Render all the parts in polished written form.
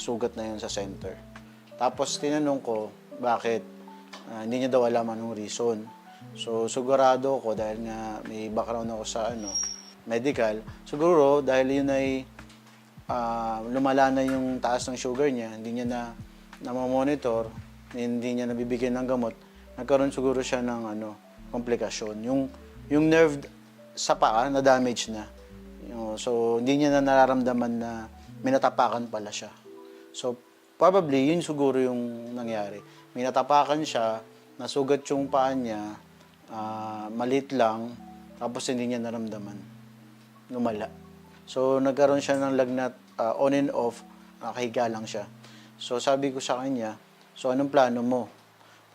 sugat na yun sa center. Tapos tinanong ko, bakit? Hindi niya daw alam anong reason. So, sigurado ko dahil nga may background ako sa medical, siguro dahil yun ay lumala na yung taas ng sugar niya, hindi niya na monitor, hindi niya nabibigyan ng gamot, nagkaroon siguro siya ng komplikasyon. Yung nerve sa paa na damage na. So, hindi niya na nararamdaman na minatapakan pala siya. So, probably, yun siguro yung nangyari. Minatapakan siya, nasugat yung paa niya, maliit lang, tapos hindi niya naramdaman. Lumala. So, nagkaroon siya ng lagnat on and off, nakahiga lang siya. So, sabi ko sa kanya, so, anong plano mo?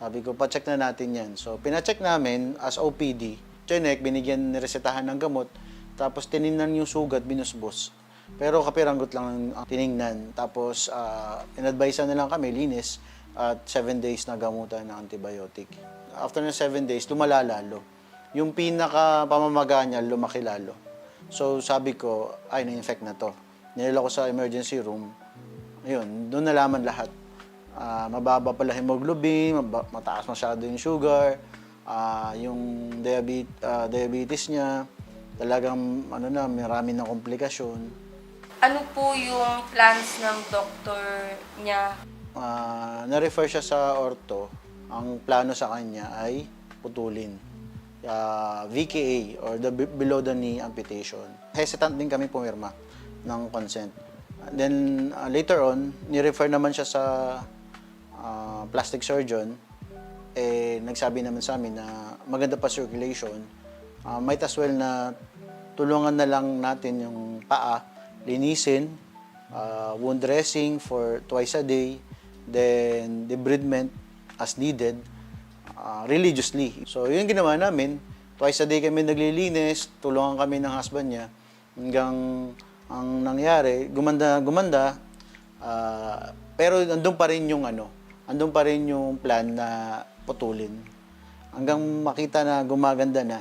Sabi ko, pa-check na natin yan. So, pina-check namin as OPD. Chinek, binigyan, niresetahan ng gamot, tapos tinignan yung sugat, binusbos. Pero kapiranggot lang ang tinignan. Tapos, in-advise na lang kami, linis, at 7 days na gamutan ng antibiotic. After na 7 days, lumala lalo. Yung pinaka-pamamaga niya, lumaki lalo. So, sabi ko, ay, na-infect na to. Nilala ko sa emergency room. Ayun, doon nalaman lahat. Mababa pala hemoglobin, mataas masyado yung sugar, yung diabetes niya, talagang marami na komplikasyon. Ano po yung plans ng doktor niya? Na-refer siya sa ortho. Ang plano sa kanya ay putulin. VKA or the below the knee amputation. Hesitant din kami pumirma ng consent. Then later on, ni-refer naman siya sa plastic surgeon. Nagsabi naman sa amin na maganda pa circulation. Might as well na tulungan na lang natin yung paa, linisin, wound dressing for twice a day, then debridement as needed, religiously. So, yun ginawa namin. Twice a day kami naglilinis, tulungan kami ng husband niya, hanggang ang nangyari, gumanda, pero andun pa rin yung plan na putulin. Hanggang makita na gumaganda na,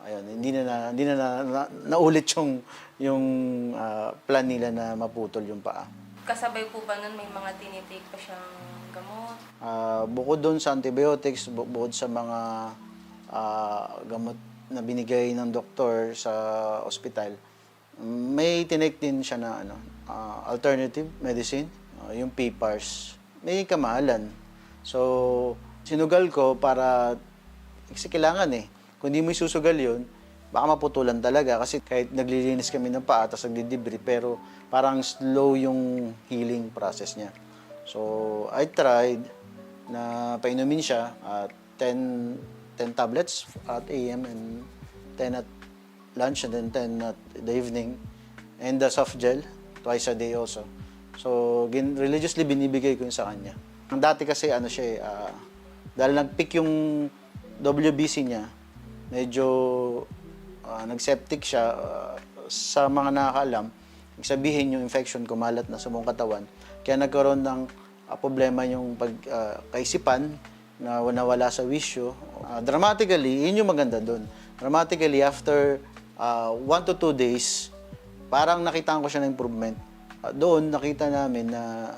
ayun, hindi na naulit yung plan nila na maputol yung paa. Kasabay po ba nun may mga tinitake pa siyang gamot? Bukod doon sa antibiotics, bukod sa mga gamot na binigay ng doktor sa ospital, may tinake din siya na alternative medicine, yung PPARS. May kamahalan. So, sinugal ko para, kasi kailangan kung di mo isusugal yun, baka maputulan talaga. Kasi kahit naglilinis kami ng paa, tapos nagdidibri, pero parang slow yung healing process niya. So, I tried na painumin siya at 10 tablets at AM and 10 at lunch and then 10 at the evening. And the soft gel, twice a day also. So, religiously binibigay ko yun sa kanya. Ang dati kasi dahil nag-peak yung WBC niya, medyo nag-septic siya. Sa mga nakakaalam, sabihin yung infection kumalat na sa buong katawan. Kaya nagkaroon ng problema yung kaisipan na nawala sa wisyo. Dramatically, yun yung maganda doon. Dramatically, after 1 to 2 days, parang nakita ko siya ng improvement. Doon, nakita namin na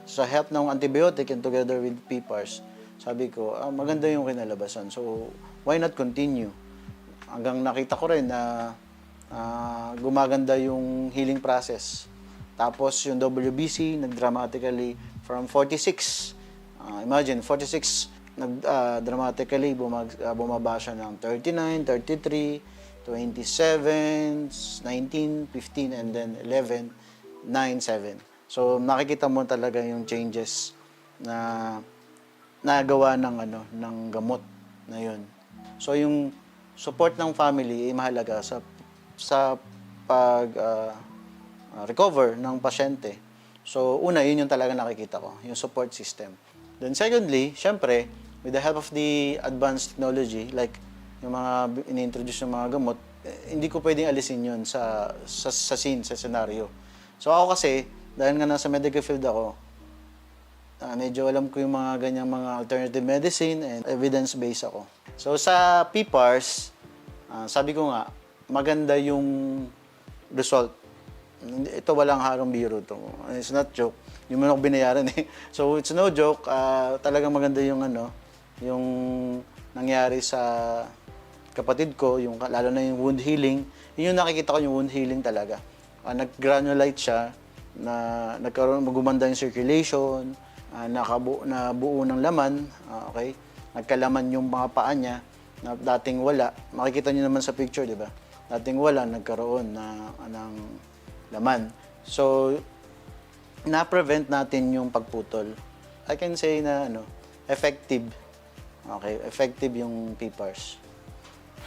sa help ng antibiotic and together with PPARS, sabi ko, maganda yung kinalabasan. So, why not continue? Hanggang nakita ko rin na gumaganda yung healing process. Tapos yung WBC, nag-dramatically from 46. Imagine, 46, dramatically bumaba siya ng 39, 33, 27, 19, 15, and then 11, 9, 7. So, nakikita mo talaga yung changes na nagawa ng gamot na yun. So, yung support ng family ay mahalaga sa recover ng pasyente. So, una, yun yung talaga nakikita ko, yung support system. Then secondly, syempre, with the help of the advanced technology, like yung mga ini-introduce ng mga gamot, hindi ko pwedeng alisin yun sa scene, sa scenario. So, ako kasi, dahil nga nasa medical field ako, medyo alam ko yung mga ganyang mga alternative medicine and evidence-based ako. So, sa PPARS, sabi ko nga, maganda yung result Ito walang harong biro to. It's not joke. Yung mo ako binayaran eh. So it's no joke. Talagang maganda yung yung nangyari sa kapatid ko, yung lalo na yung wound healing. Yun yung nakikita ko, yung wound healing talaga. Nag-granulate siya, nagkaroon, gumanda yung circulation, nabuo ng laman, okay? Nagkalaman yung mga paa niya na dating wala. Makikita niyo naman sa picture, di ba? Dating wala, nagkaroon ng laman. So, na-prevent natin yung pagputol. I can say na effective. Okay, effective yung PPARS.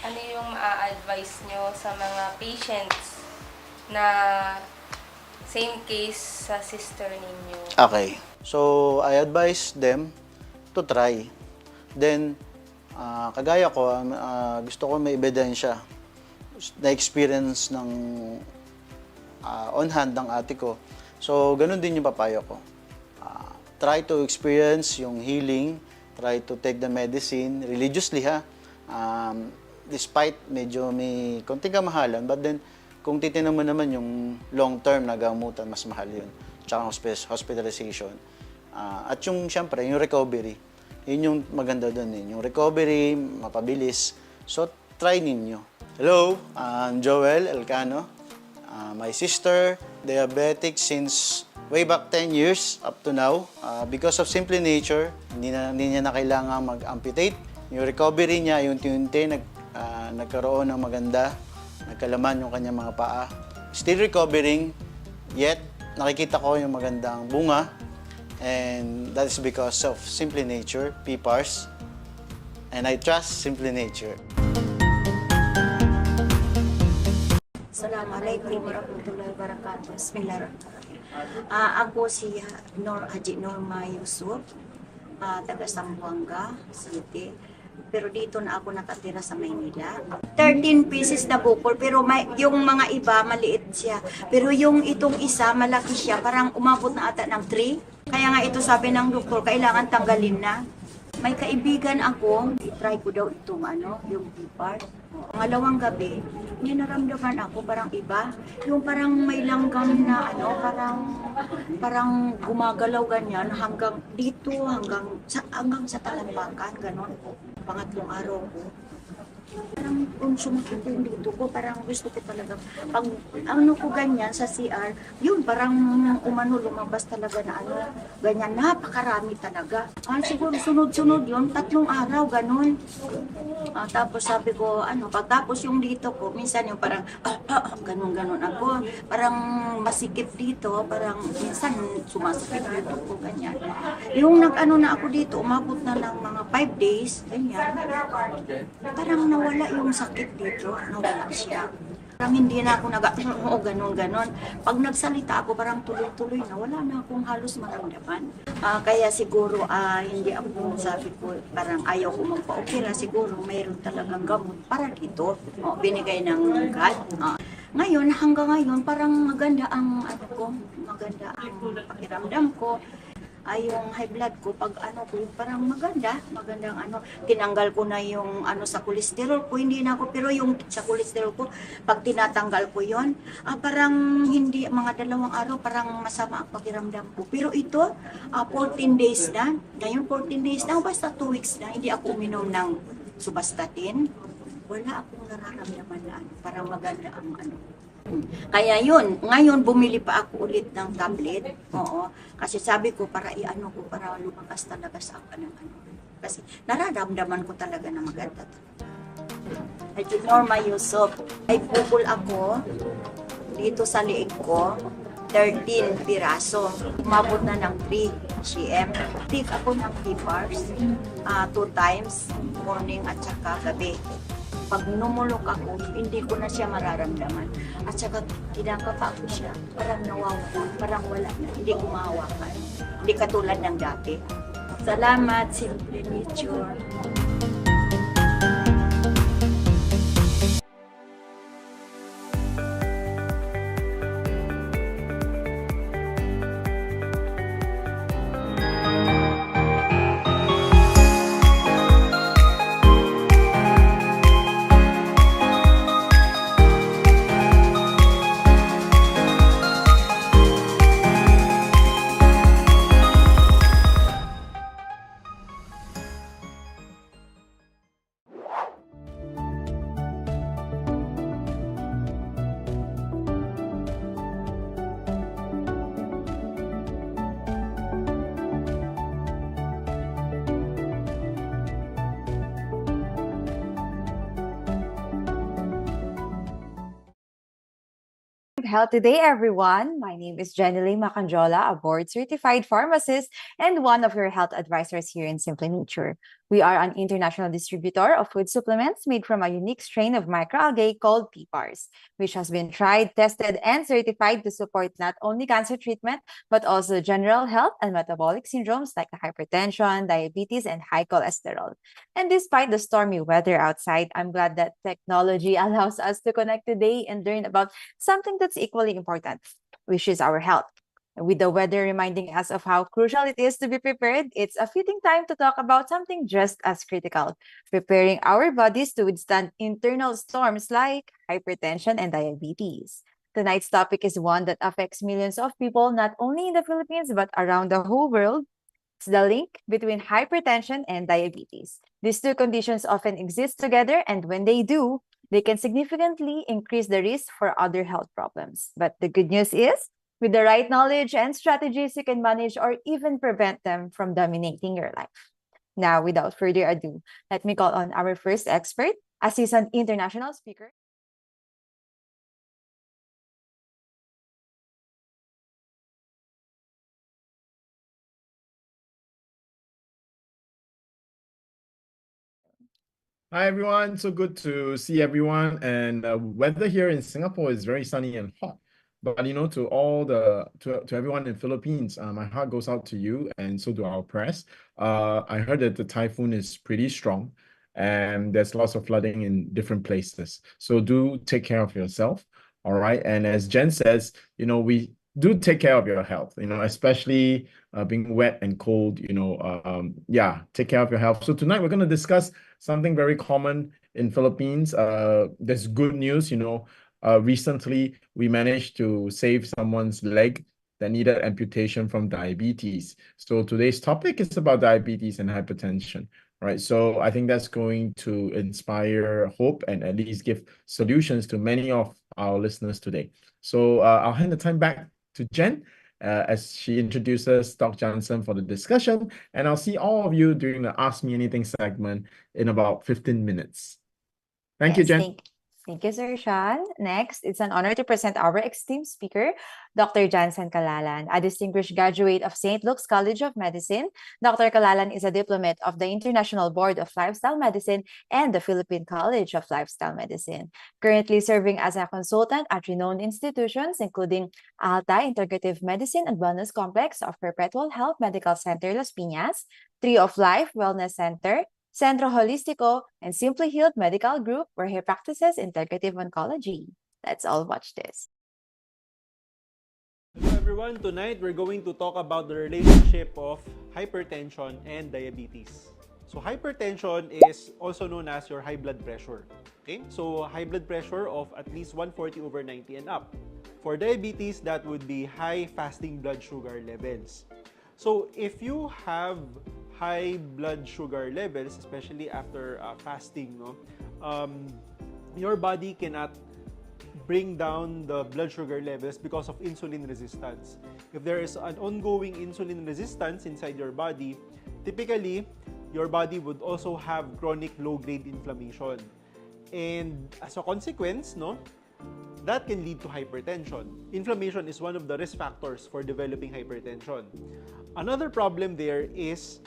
Ano yung ma-advise nyo sa mga patients na same case sa sister ninyo? Okay. So, I advise them to try. Then, kagaya ko, gusto ko may ebidensya na experience ng on hand ng ate ko. So, ganun din yung papayo ko. Try to experience yung healing, try to take the medicine religiously ha. Despite medyo may konting kamahalan, but then kung titingnan mo naman yung long-term na gamutan, mas mahal yun. Tsaka hospitalization. At yung, syempre, yung recovery. Yun yung maganda doon eh. Yung recovery, mapabilis. So, try ninyo. Hello, I'm Joel Elcano. My sister, diabetic since way back 10 years up to now. Because of Simply Nature, hindi niya na kailangan mag-amputate. Yung recovery niya, yung unti-unti, nagkaroon ng maganda, nagkalaman yung kanyang mga paa. Still recovering, yet nakikita ko yung magandang bunga. And that is because of Simply Nature, PPARS. And I trust Simply Nature. Assalamualaikum warahmatullahi wabarakatuh. Bismillahirrahmanirrahim. Ako si Haji Norma Yusuf, taga Zamboanga City. Pero dito na ako nakatira sa Maynila. 13 pieces na bukol, pero yung mga iba maliit siya. Pero yung itong isa malaki siya, parang umabot na ata ng 3. Kaya nga ito sabi ng doktor, kailangan tanggalin na. May kaibigan ako, try ko daw itong yung PPARS. Pangalawang gabi, may naramdaman ako parang iba. Yung parang may langgam na parang gumagalaw ganyan hanggang dito, hanggang sa talampakan, gano'n. Pangatlong araw ko. Parang kung sumakit yung dito ko, parang gusto ko talaga. Pag ko ganyan sa CR, yun parang lumabas talaga na ganyan, napakarami talaga. Siguro sunod-sunod yun, 3 araw, ganun. Tapos sabi ko, pagtapos yung dito ko, minsan yung parang, ganun-ganun ako. Parang masikip dito, parang minsan sumasakit dito ko, ganyan. Yung na ako dito, umabot na ng mga 5 days, ganyan. Parang nawala yung sakit dito, nawala siya. Parang hindi na ako ganon-ganon. Pag nagsalita ako, parang tuloy-tuloy na, wala na akong halos maramdaman. Kaya siguro, hindi ako, sabi ko, parang ayaw ko magpa-opera. Siguro, mayroon talagang gamot para dito. Binigay ng God. Ngayon, hanggang ngayon, parang maganda ang, maganda ang pakiramdam ko. Yung high blood ko, pag parang magandang tinanggal ko na yung sa cholesterol ko, hindi na ako, pero yung sa cholesterol ko, pag tinatanggal ko yon, parang hindi, mga 2 araw, parang masama ang pakiramdam ko. Pero ito, 14 days na, ngayon 14 days na, basta 2 weeks na, hindi ako uminom ng subastatin, wala akong nararamdaman na parang maganda ang Kaya yun, ngayon bumili pa ako ulit ng tablet. Oo. Kasi sabi ko para para lumakas talaga sa akin Kasi nararamdaman ko talaga na maganda. At Norma Yusuf, ay bukol ako dito sa liig ko, 13 piraso. Umabot na ng 3 cm. Take ako ng PPARS 2 times, morning at saka gabi. Pag numulok ako, hindi ko na siya mararamdaman. At saka tinakapa ko siya, parang nawawala, parang wala na, hindi ko mahawakan. Hindi katulad ng dati. Salamat, Simply Nature. health today, everyone. My name is Jhen Lim, a board-certified pharmacist and one of your health advisors here in Simply Nature. We are an international distributor of food supplements made from a unique strain of microalgae called PPARS, which has been tried, tested, and certified to support not only cancer treatment, but also general health and metabolic syndromes like hypertension, diabetes, and high cholesterol. And despite the stormy weather outside, I'm glad that technology allows us to connect today and learn about something that's equally important, which is our health. With the weather reminding us of how crucial it is to be prepared, it's a fitting time to talk about something just as critical, preparing our bodies to withstand internal storms like hypertension and diabetes. Tonight's topic is one that affects millions of people, not only in the Philippines, but around the whole world. It's the link between hypertension and diabetes. These two conditions often exist together, and when they do, they can significantly increase the risk for other health problems. But the good news is, with the right knowledge and strategies, you can manage or even prevent them from dominating your life. Now, without further ado, let me call on our first expert, a seasoned international speaker. Hi everyone, so good to see everyone. And weather here in Singapore is very sunny and hot. But to all to everyone in Philippines, my heart goes out to you, and so do our press. I heard that the typhoon is pretty strong, and there's lots of flooding in different places. So do take care of yourself, all right? And as Jen says, we do take care of your health. Especially being wet and cold. Yeah, take care of your health. So tonight we're going to discuss something very common in Philippines. There's good news, recently we managed to save someone's leg that needed amputation from diabetes. So today's topic is about diabetes and hypertension, right? So I think that's going to inspire hope and at least give solutions to many of our listeners today. So I'll hand the time back to Jen as she introduces Dr. Jansen for the discussion. And I'll see all of you during the Ask Me Anything segment in about 15 minutes. Thank you, Jen. Thank you, Sir Shyan. Next, it's an honor to present our esteemed speaker, Dr. Jansen Calalan, a distinguished graduate of St. Luke's College of Medicine. Dr. Calalan is a diplomat of the International Board of Lifestyle Medicine and the Philippine College of Lifestyle Medicine, currently serving as a consultant at renowned institutions including Alta Integrative Medicine and Wellness Complex of Perpetual Health Medical Center Las Piñas, Tree of Life Wellness Center, Centro Holistico, and Simply Healed Medical Group, where he practices integrative oncology. Let's all watch this. Hello everyone, tonight we're going to talk about the relationship of hypertension and diabetes. So hypertension is also known as your high blood pressure. Okay? So high blood pressure of at least 140/90 and up. For diabetes, that would be high fasting blood sugar levels. So if you have high blood sugar levels, especially after fasting, your body cannot bring down the blood sugar levels because of insulin resistance. If there is an ongoing insulin resistance inside your body, typically, your body would also have chronic low-grade inflammation. And as a consequence, that can lead to hypertension. Inflammation is one of the risk factors for developing hypertension. Another problem there is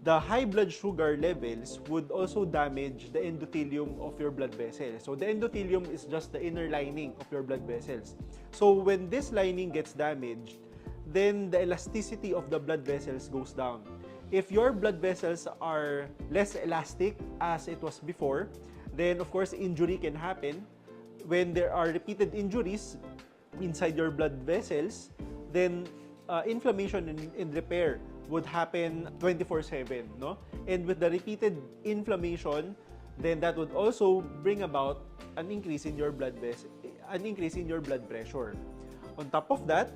the high blood sugar levels would also damage the endothelium of your blood vessels. So the endothelium is just the inner lining of your blood vessels. So when this lining gets damaged, then the elasticity of the blood vessels goes down. If your blood vessels are less elastic as it was before, then of course injury can happen. When there are repeated injuries inside your blood vessels, then inflammation and repair would happen 24/7, And with the repeated inflammation, then that would also bring about an increase in your blood pressure. On top of that,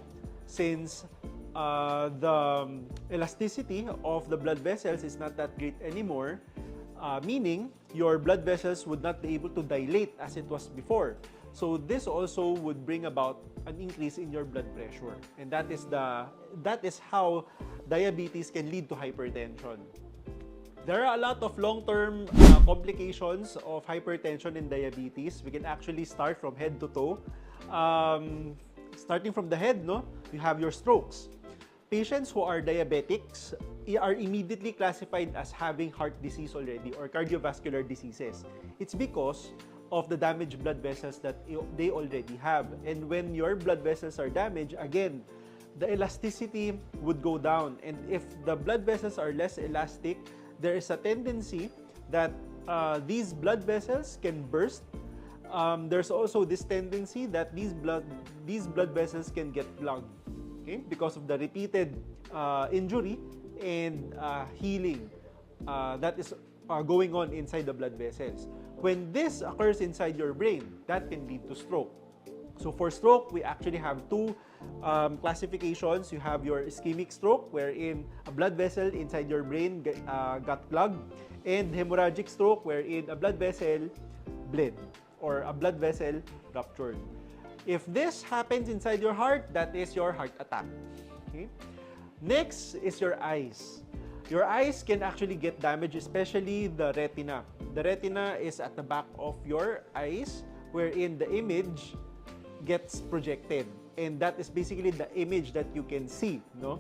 since the elasticity of the blood vessels is not that great anymore, meaning your blood vessels would not be able to dilate as it was before. So this also would bring about an increase in your blood pressure, and that is how diabetes can lead to hypertension. There are a lot of long-term complications of hypertension and diabetes. We can actually start from head to toe. Starting from the head, no, you have your strokes. Patients who are diabetics are immediately classified as having heart disease already or cardiovascular diseases. It's because of the damaged blood vessels that they already have. And when your blood vessels are damaged, again, the elasticity would go down. And if the blood vessels are less elastic, there is a tendency that these blood vessels can burst. There's also this tendency that these blood vessels can get plugged, okay, because of the repeated injury and healing that is going on inside the blood vessels. When this occurs inside your brain, that can lead to stroke. So for stroke, we actually have two classifications. You have your ischemic stroke, wherein a blood vessel inside your brain got plugged, and hemorrhagic stroke, wherein a blood vessel bled or a blood vessel ruptured. If this happens inside your heart, that is your heart attack. Okay? Next is your eyes. Your eyes can actually get damaged, especially the retina. The retina is at the back of your eyes, wherein the image gets projected. And that is basically the image that you can see, no?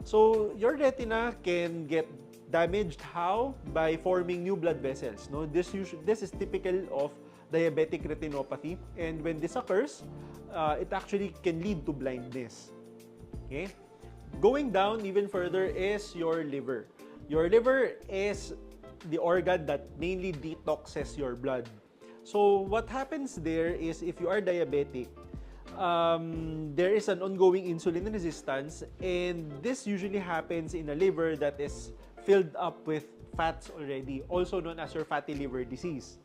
So your retina can get damaged. How? By forming new blood vessels, no? This is typical of diabetic retinopathy, and when this occurs, it actually can lead to blindness. Okay? Going down even further is your liver. Your liver is the organ that mainly detoxes your blood. So what happens there is, if you are diabetic, there is an ongoing insulin resistance, and this usually happens in a liver that is filled up with fats already, also known as your fatty liver disease.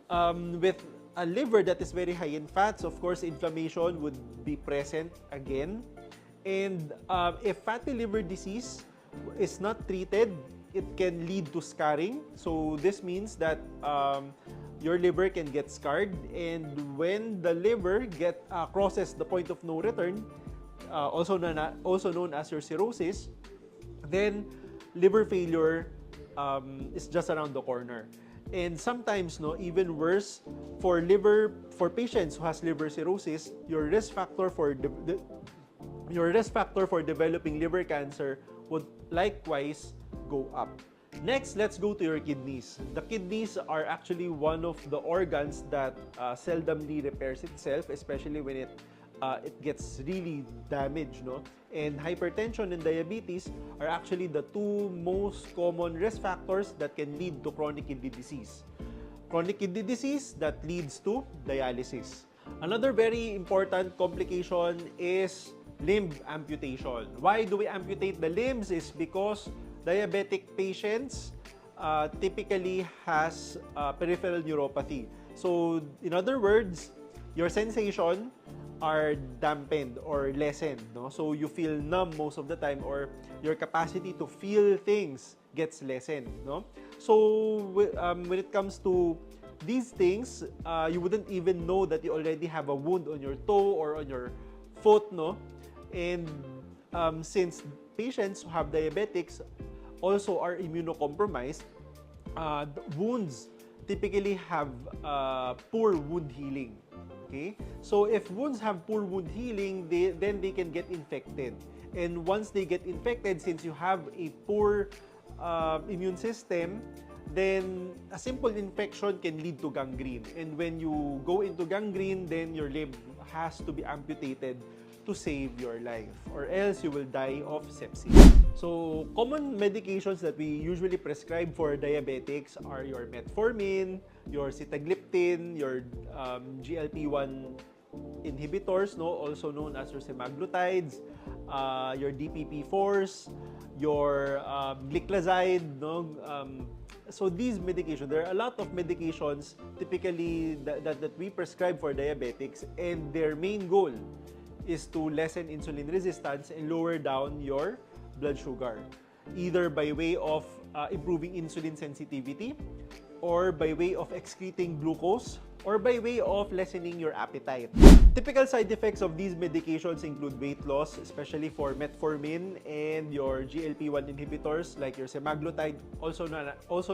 With a liver that is very high in fats, of course, inflammation would be present again. And if fatty liver disease is not treated, it can lead to scarring. So this means that your liver can get scarred, and when the liver crosses the point of no return, also known as your cirrhosis, then liver failure is just around the corner. And sometimes, no, even worse, for patients who has liver cirrhosis, your risk factor for developing liver cancer would likewise go up. Next, let's go to your kidneys. The kidneys are actually one of the organs that seldomly repairs itself, especially when it gets really damaged, no? And hypertension and diabetes are actually the two most common risk factors that can lead to chronic kidney disease. Chronic kidney disease that leads to dialysis. Another very important complication is limb amputation. Why do we amputate the limbs? Is because diabetic patients typically has peripheral neuropathy. So, in other words, your sensation are dampened or lessened, no? So you feel numb most of the time, or your capacity to feel things gets lessened, no? So when it comes to these things, you wouldn't even know that you already have a wound on your toe or on your foot, no? And since patients who have diabetics also are immunocompromised, wounds typically have poor wound healing. Okay? So if wounds have poor wound healing, then they can get infected. And once they get infected, since you have a poor immune system, then a simple infection can lead to gangrene. And when you go into gangrene, then your limb has to be amputated to save your life, or else you will die of sepsis. So common medications that we usually prescribe for diabetics are your metformin, your sitagliptin, your GLP-1 inhibitors, no, also known as your semaglutides, your DPP-4s, your gliclazide, no. So these medications, there are a lot of medications typically that we prescribe for diabetics, and their main goal is to lessen insulin resistance and lower down your blood sugar, either by way of improving insulin sensitivity, or by way of excreting glucose, or by way of lessening your appetite. Typical side effects of these medications include weight loss, especially for metformin and your GLP-1 inhibitors like your semaglutide, also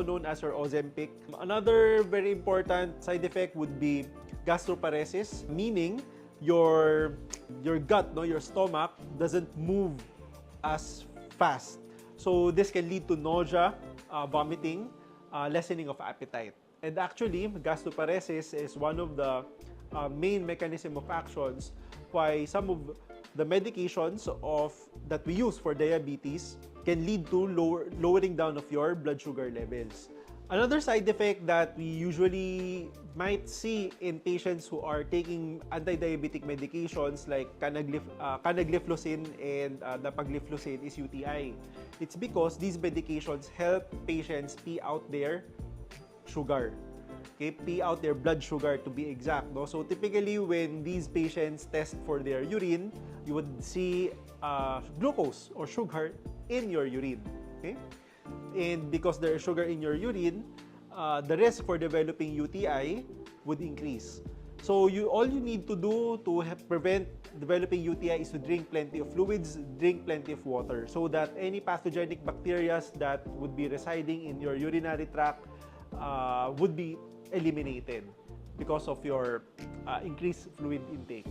known as your Ozempic. Another very important side effect would be gastroparesis, meaning your gut, no, your stomach doesn't move as fast. So this can lead to nausea, vomiting, lessening of appetite. And actually, gastroparesis is one of the main mechanism of actions why some of the medications that we use for diabetes can lead to lowering down of your blood sugar levels. Another side effect that we usually might see in patients who are taking anti-diabetic medications like canagliflozin and dapagliflozin is UTI. It's because these medications help patients pee out their sugar. Okay, pee out their blood sugar to be exact. No? So typically when these patients test for their urine, you would see glucose or sugar in your urine. Okay? And because there is sugar in your urine, the risk for developing UTI would increase. So all you need to do to prevent developing UTI is to drink plenty of fluids, drink plenty of water, so that any pathogenic bacteria that would be residing in your urinary tract would be eliminated because of your increased fluid intake.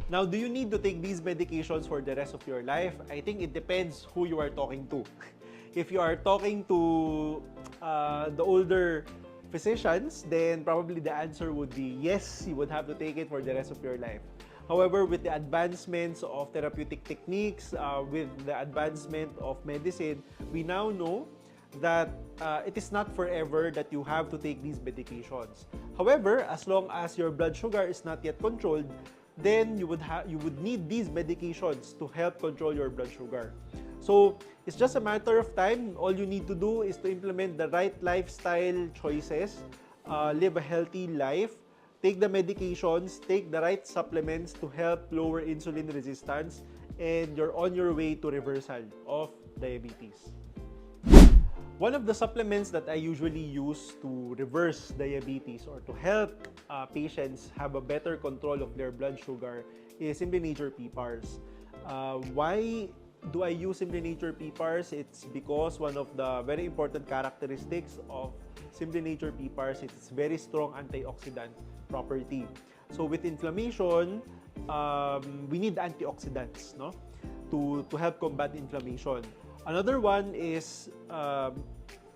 Now, do you need to take these medications for the rest of your life? I think it depends who you are talking to. If you are talking to the older physicians, then probably the answer would be yes, you would have to take it for the rest of your life. However, with the advancements of therapeutic techniques, with the advancement of medicine, we now know that it is not forever that you have to take these medications. However, as long as your blood sugar is not yet controlled, then you would need these medications to help control your blood sugar. So it's just a matter of time. All you need to do is to implement the right lifestyle choices, live a healthy life, take the medications, take the right supplements to help lower insulin resistance, and you're on your way to reversal of diabetes. One of the supplements that I usually use to reverse diabetes or to help patients have a better control of their blood sugar is Simply Nature PPARS. Why do I use Simply Nature PPARS? It's because one of the very important characteristics of Simply Nature PPARS is its very strong antioxidant property. So with inflammation, we need antioxidants, no, to help combat inflammation. Another one is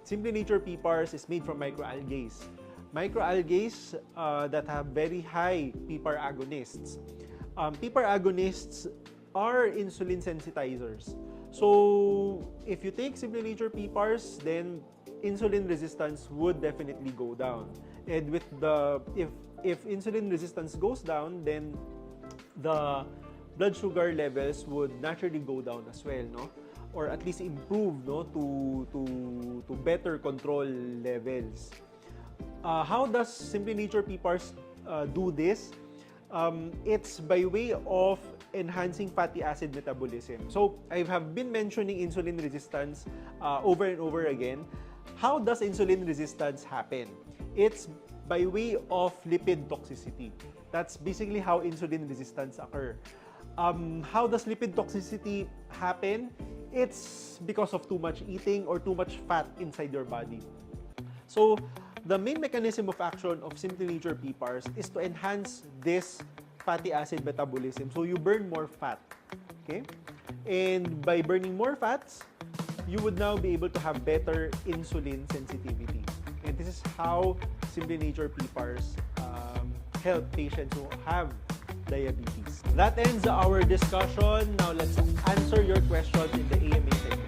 Simply Nature PPARS is made from microalgae. Microalgae that have very high PPAR agonists. PPAR agonists are insulin sensitizers. So if you take Simply Nature PPARS, then insulin resistance would definitely go down. And with if insulin resistance goes down, then the blood sugar levels would naturally go down as well, no? Or at least improve, no, to better control levels. How does Simply Nature PPARS do this? It's by way of enhancing fatty acid metabolism. So I have been mentioning insulin resistance over and over again. How does insulin resistance happen? It's by way of lipid toxicity. That's basically how insulin resistance occur. How does lipid toxicity happen? It's because of too much eating or too much fat inside your body. So the main mechanism of action of Simply Nature PPARS is to enhance this fatty acid metabolism. So you burn more fat, okay? And by burning more fats, you would now be able to have better insulin sensitivity. And this is how Simply Nature PPARS help patients who have diabetes. That ends our discussion. Now let's answer your questions in the AMA segment.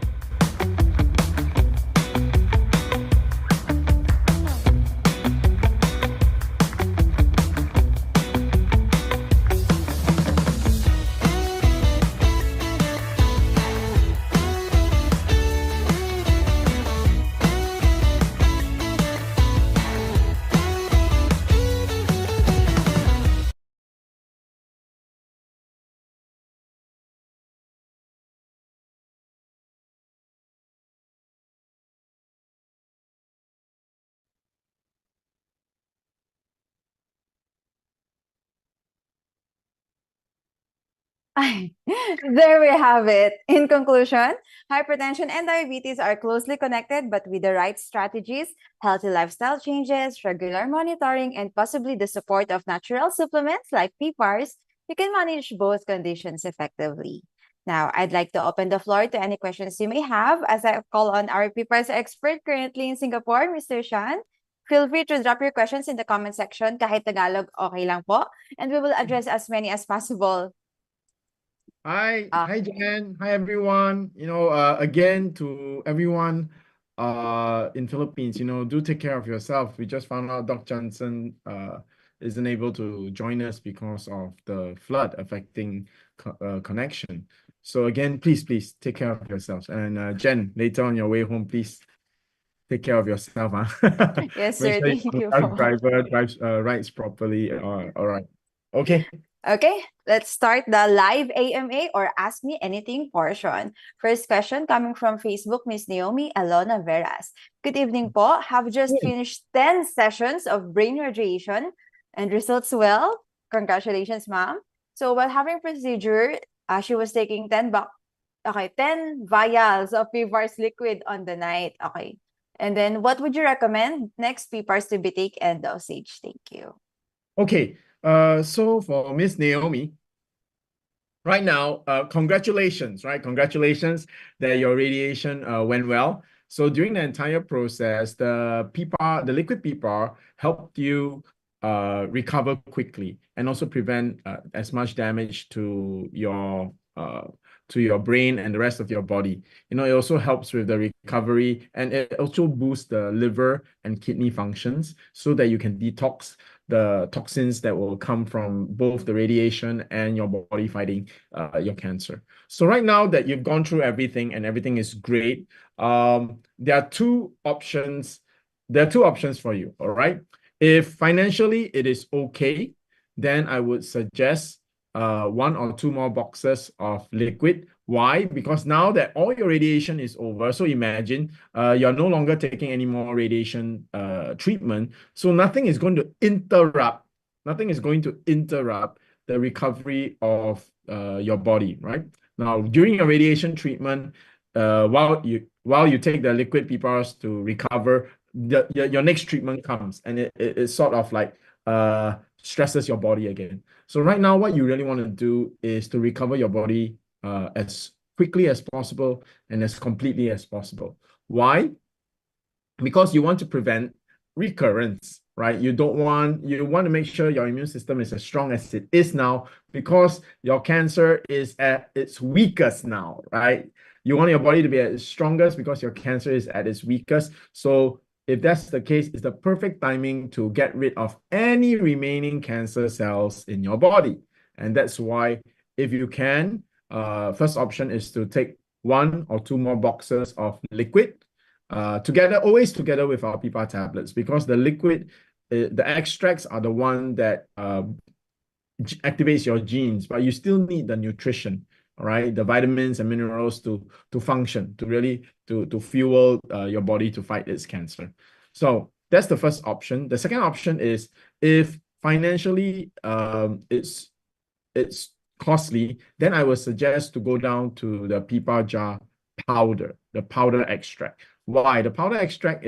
There we have it. In conclusion, hypertension and diabetes are closely connected, but with the right strategies, healthy lifestyle changes, regular monitoring, and possibly the support of natural supplements like PPARS, you can manage both conditions effectively. Now, I'd like to open the floor to any questions you may have as I call on our PPARS expert currently in Singapore, Mr. Shyan. Feel free to drop your questions in the comment section. Kahit Tagalog, okay lang po. And we will address as many as possible. Hi, Jen. Hi, everyone. Again, to everyone in Philippines, do take care of yourself. We just found out Dr. Jansen isn't able to join us because of the flood affecting connection. So again, please take care of yourselves. And Jen, later on your way home, please take care of yourself. Yes, Make sir. sure Thank you your po. driver drives rides properly. All right. Okay. Okay, let's start the live AMA or Ask Me Anything portion. First question coming from Facebook, Miss Naomi Alona Veras. Good evening po. Have just finished 10 sessions of brain radiation and results well. Congratulations, ma'am. So while having procedure, she was taking 10 vials of PPARS liquid on the night. Okay. And then what would you recommend next PPARS to be taken and dosage? Thank you. Okay. So for Miss Naomi, right now, congratulations, right? Congratulations that your radiation went well. So during the entire process, the liquid PPAR helped you recover quickly and also prevent as much damage to your brain and the rest of your body. It also helps with the recovery, and it also boosts the liver and kidney functions so that you can detox the toxins that will come from both the radiation and your body fighting your cancer. So right now that you've gone through everything and everything is great, there are two options. There are two options for you, all right? If financially it is okay, then I would suggest 1 or 2 more boxes of liquid. Why? Because now that all your radiation is over, so imagine you're no longer taking any more radiation treatment, so nothing is going to interrupt the recovery of your body, right? Now, during your radiation treatment, while you take the liquid PPARS to recover, your next treatment comes, and it sort of like stresses your body again. So right now, what you really want to do is to recover your body as quickly as possible and as completely as possible. Why? Because you want to prevent recurrence, right? You want to make sure your immune system is as strong as it is now, because your cancer is at its weakest now, right? You want your body to be at its strongest because your cancer is at its weakest. So if that's the case, it's the perfect timing to get rid of any remaining cancer cells in your body. And that's why, if you can, first option is to take 1 or 2 more boxes of liquid always together with our PPAR tablets, because the liquid, the extracts are the one that activates your genes, but you still need the nutrition, all right, the vitamins and minerals to function, to really to fuel your body to fight its cancer. So that's the first option. The second option is, if financially it's costly, then I would suggest to go down to the PPAR jar powder, the powder extract. Why? The powder extract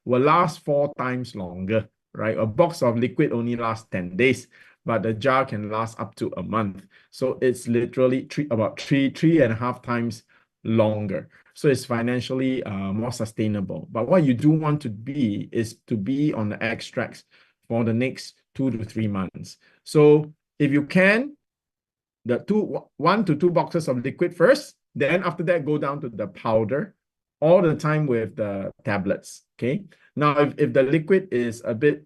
will last 4 times longer, right? A box of liquid only lasts 10 days, but the jar can last up to a month. So it's literally about three and a half times longer. So it's financially more sustainable. But what you do want to be is to be on the extracts for the next 2 to 3 months. So if you can, 1 to 2 boxes of liquid first, then after that, go down to the powder all the time with the tablets, okay? Now, if the liquid is a bit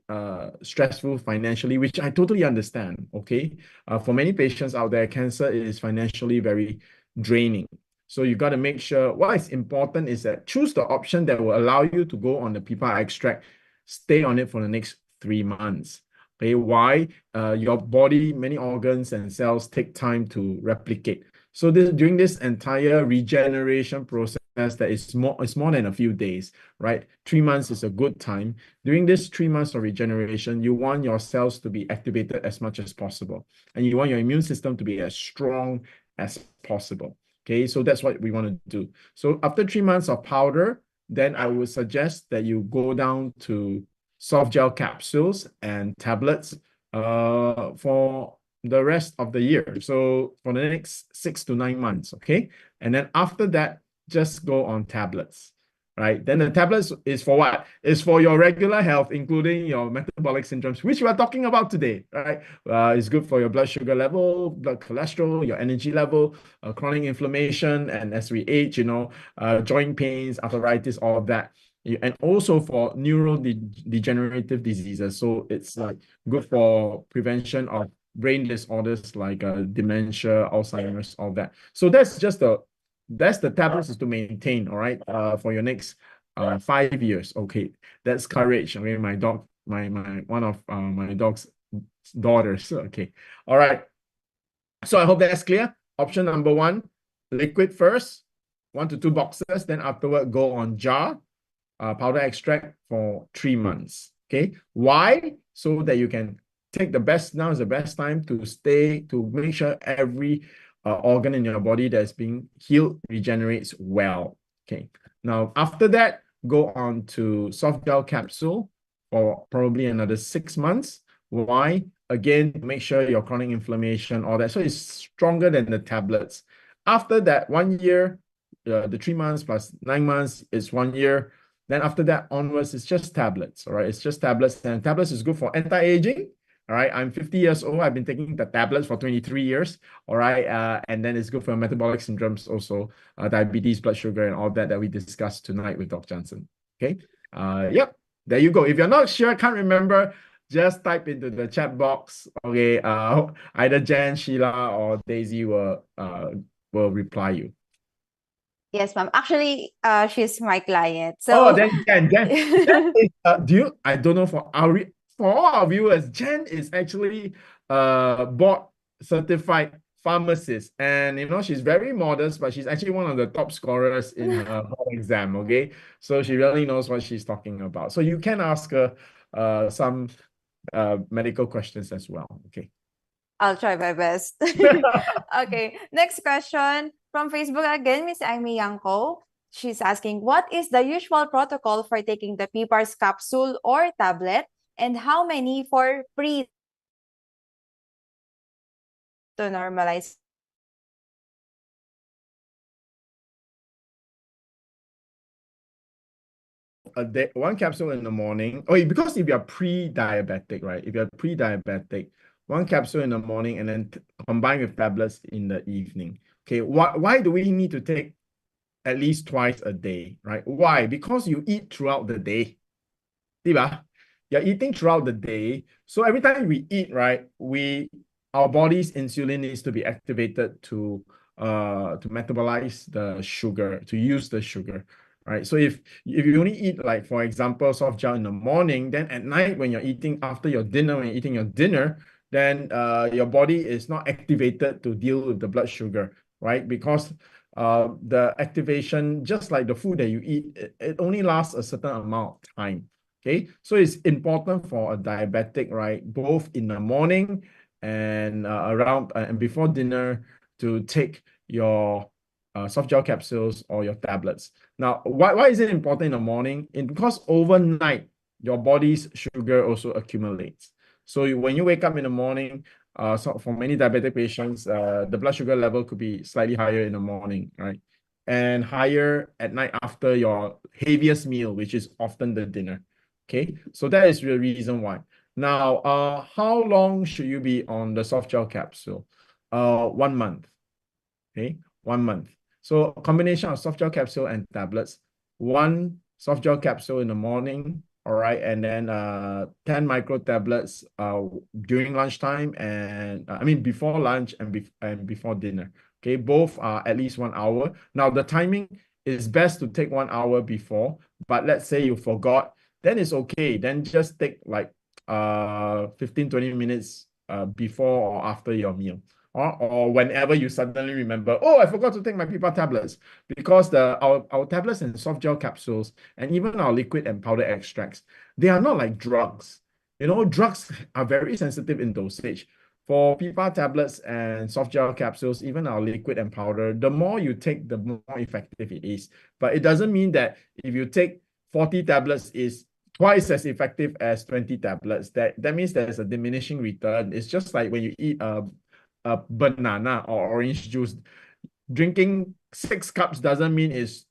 stressful financially, which I totally understand, okay? For many patients out there, cancer is financially very draining. So you got to make sure what is important is that choose the option that will allow you to go on the PPAR extract, stay on it for the next 3 months. Okay, why? Your body, many organs and cells take time to replicate. So during this entire regeneration process, that is more than a few days, right? 3 months is a good time. During this 3 months of regeneration, you want your cells to be activated as much as possible, and you want your immune system to be as strong as possible. Okay, so that's what we want to do. So after 3 months of powder, then I would suggest that you go down to soft gel capsules and tablets for the rest of the year. So for the next 6 to 9 months, okay? And then after that, just go on tablets, right? Then the tablets is for what? It's for your regular health, including your metabolic syndromes, which we are talking about today, right? It's good for your blood sugar level, blood cholesterol, your energy level, chronic inflammation, and as we age, joint pains, arthritis, all of that. And also for neurodegenerative diseases. So it's like good for prevention of brain disorders like dementia, Alzheimer's, all that. So that's the tablets is to maintain, all right, for your next 5 years. Okay, that's courage. I mean, my dog, my one of my dog's daughters. Okay, all right. So I hope that's clear. Option number 1, liquid first, 1 to 2 boxes. Then afterward, go on jar, powder extract for 3 months. Okay, why? So that you can take now is the best time to make sure every organ in your body that's being healed regenerates well. Okay. Now, after that, go on to soft gel capsule for probably another 6 months. Why? Again, make sure your chronic inflammation, all that. So it's stronger than the tablets. After that, 1 year, the 3 months plus 9 months is 1 year. Then after that onwards, it's just tablets. All right. It's just tablets. And tablets is good for anti-aging. All right, I'm 50 years old. I've been taking the tablets for 23 years. All right, and then it's good for metabolic syndromes also, diabetes, blood sugar, and all that we discussed tonight with Dr. Jansen. Okay, yep, there you go. If you're not sure, can't remember, just type into the chat box. Okay, either Jhen, Ciela, or Daisy will reply you. Yes, ma'am. Actually, she's my client. Oh, So then Jhen is, I don't know for all our viewers, Jhen is actually board certified pharmacist, and she's very modest, but she's actually one of the top scorers in her board exam. Okay, so she really knows what she's talking about. So you can ask her some medical questions as well. Okay. I'll try my best. Okay, next question from Facebook again, Miss Amy Yanko. She's asking, what is the usual protocol for taking the PPARS capsule or tablet, and how many for pre to normalize? One capsule in the morning. Oh, because if you're pre-diabetic, right? If you're pre-diabetic, 1 capsule in the morning and then combine with tablets in the evening. Okay, why do we need to take at least twice a day, right? Why? Because you eat throughout the day. Diba? You're eating throughout the day. So every time we eat, right, our body's insulin needs to be activated to metabolize the sugar, to use the sugar. Right. So if you only eat, like, for example, soft gel in the morning, then at night when you're eating after your dinner, when you're eating your dinner, then your body is not activated to deal with the blood sugar, right? Because the activation, just like the food that you eat, it only lasts a certain amount of time. Okay, so it's important for a diabetic, right, both in the morning and around and before dinner to take your soft gel capsules or your tablets. Now, why is it important in the morning? Because overnight, your body's sugar also accumulates. So when you wake up in the morning, so for many diabetic patients, the blood sugar level could be slightly higher in the morning, right? And higher at night after your heaviest meal, which is often the dinner. Okay, so that is the reason why. Now, how long should you be on the soft gel capsule? 1 month. Okay, 1 month. So a combination of soft gel capsule and tablets. 1 soft gel capsule in the morning, all right, and then 10 micro tablets during lunchtime, and before lunch and before dinner. Okay, both are at least 1 hour. Now the timing is best to take 1 hour before, but let's say you forgot, then it's okay. Then just take like 15-20 minutes before or after your meal. or whenever you suddenly remember, oh, I forgot to take my PPAR tablets, because our tablets and soft gel capsules and even our liquid and powder extracts, they are not like drugs. You know, drugs are very sensitive in dosage. For PPAR tablets and soft gel capsules, even our liquid and powder, the more you take, the more effective it is. But it doesn't mean that if you take 40 tablets is twice as effective as 20 tablets. That means there's a diminishing return. It's just like when you eat a banana or orange juice. Drinking 6 cups doesn't mean it's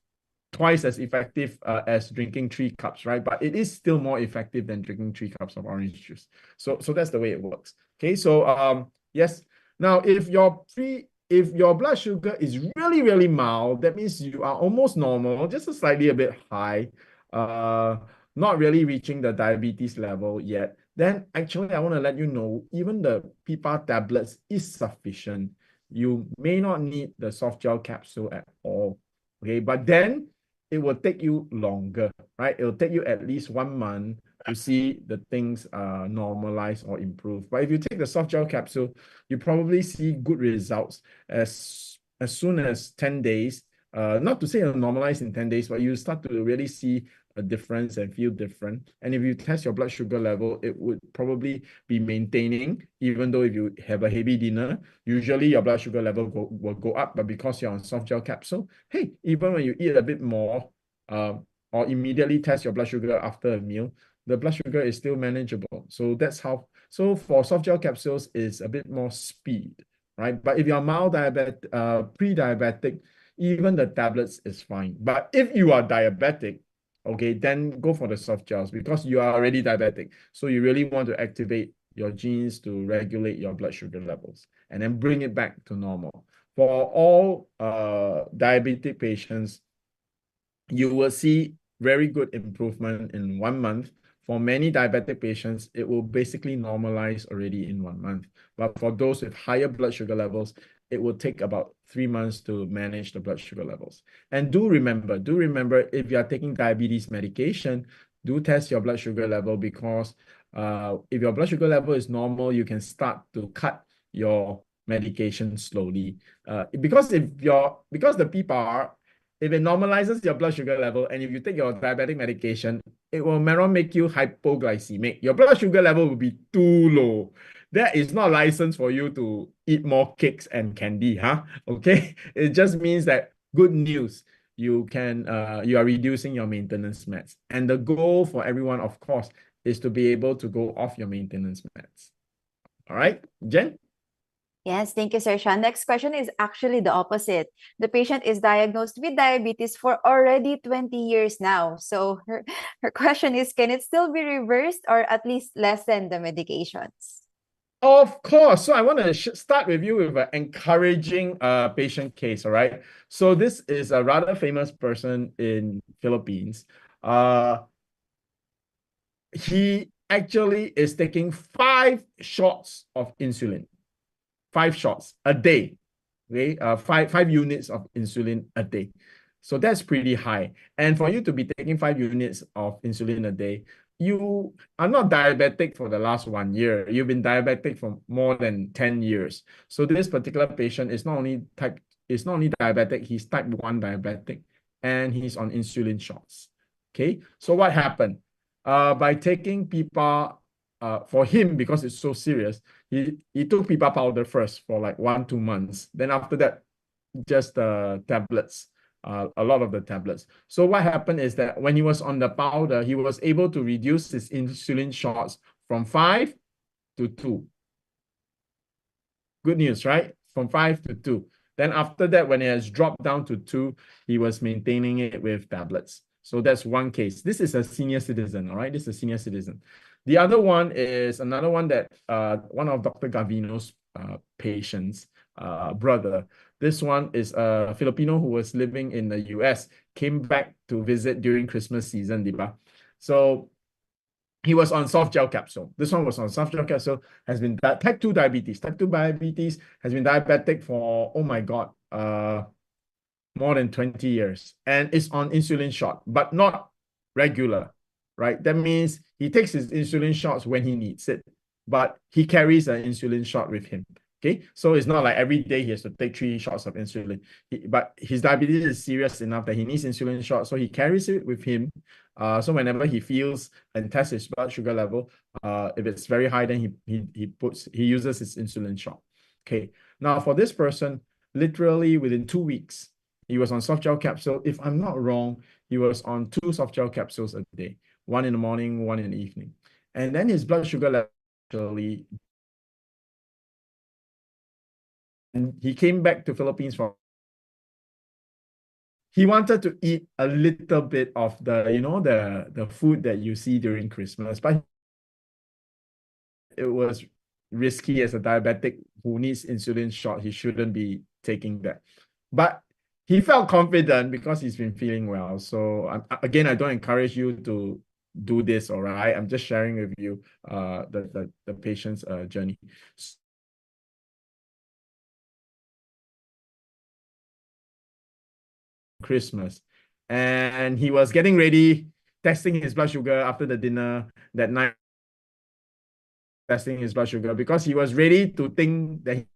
twice as effective as drinking 3 cups, right? But it is still more effective than drinking 3 cups of orange juice. So that's the way it works. Okay, so yes. Now, if your blood sugar is really, really mild, that means you are almost normal, just slightly a bit high, not really reaching the diabetes level yet, then actually I want to let you know, even the PPAR tablets is sufficient. You may not need the soft gel capsule at all. Okay, but then it will take you longer, right? It will take you at least 1 month to see the things normalize or improve. But if you take the soft gel capsule, you probably see good results as soon as 10 days. Not to say it'll normalize in 10 days, but you start to really see a difference and feel different. And if you test your blood sugar level, it would probably be maintaining, even though if you have a heavy dinner, usually your blood sugar level will go up, but because you're on soft gel capsule, hey, even when you eat a bit more, or immediately test your blood sugar after a meal, the blood sugar is still manageable. So that's how, so for soft gel capsules is a bit more speed, right? But if you're mild diabetic, pre-diabetic, even the tablets is fine. But if you are diabetic, okay, then go for the soft gels because you are already diabetic. So you really want to activate your genes to regulate your blood sugar levels and then bring it back to normal. For all diabetic patients, you will see very good improvement in 1 month. For many diabetic patients, it will basically normalize already in 1 month. But for those with higher blood sugar levels, it will take about 3 months to manage the blood sugar levels. And do remember, if you are taking diabetes medication, do test your blood sugar level, because if your blood sugar level is normal, you can start to cut your medication slowly. Because the PPAR, if it normalizes your blood sugar level, and if you take your diabetic medication, it will make you hypoglycemic. Your blood sugar level will be too low. That is not license for you to eat more cakes and candy, huh? Okay, it just means that good news. You are reducing your maintenance meds, and the goal for everyone, of course, is to be able to go off your maintenance meds. All right, Jen? Yes, thank you, Sir Shyan. Next question is actually the opposite. The patient is diagnosed with diabetes for already 20 years now. So her question is, can it still be reversed or at least lessen the medications? Of course. So I want to start with you with an encouraging patient case, all right? So this is a rather famous person in Philippines. He actually is taking 5 shots of insulin. 5 shots a day, okay? 5 units of insulin a day. So that's pretty high. And for you to be taking 5 units of insulin a day, you are not diabetic for the last 1 year. You've been diabetic for more than 10 years. So this particular patient is not only diabetic, he's type 1 diabetic, and he's on insulin shots. Okay, so what happened? By taking PPAR, for him, because it's so serious, he took PPAR powder first for like 1-2 months. Then after that, just tablets, a lot of the tablets. So what happened is that when he was on the powder, he was able to reduce his insulin shots from 5 to 2. Good news, right? From 5 to 2. Then after that, when it has dropped down to 2, he was maintaining it with tablets. So that's one case. This is a senior citizen, all right? This is a senior citizen. The other one is another one that one of Dr. Gavino's patients, brother. This one is a Filipino who was living in the US, came back to visit during Christmas season, diba? So he was on soft gel capsule. This one was on soft gel capsule, has been type 2 diabetes. Type 2 diabetes, has been diabetic for, oh my God, more than 20 years. And is on insulin shot, but not regular, right? That means he takes his insulin shots when he needs it, but he carries an insulin shot with him. Okay, so it's not like every day he has to take 3 shots of insulin. But his diabetes is serious enough that he needs insulin shots, so he carries it with him. So whenever he feels and tests his blood sugar level, if it's very high, then he uses his insulin shot. Okay, now for this person, literally within 2 weeks, he was on soft gel capsule. If I'm not wrong, he was on 2 soft gel capsules a day, one in the morning, one in the evening, and then his blood sugar level actually. And he came back to Philippines for. He wanted to eat a little bit of the food that you see during Christmas, but it was risky as a diabetic who needs insulin shot. He shouldn't be taking that. But he felt confident because he's been feeling well. So again, I don't encourage you to do this, all right? I'm just sharing with you the patient's journey. Christmas, and he was getting ready, testing his blood sugar after the dinner that night, testing his blood sugar because he was ready to think that he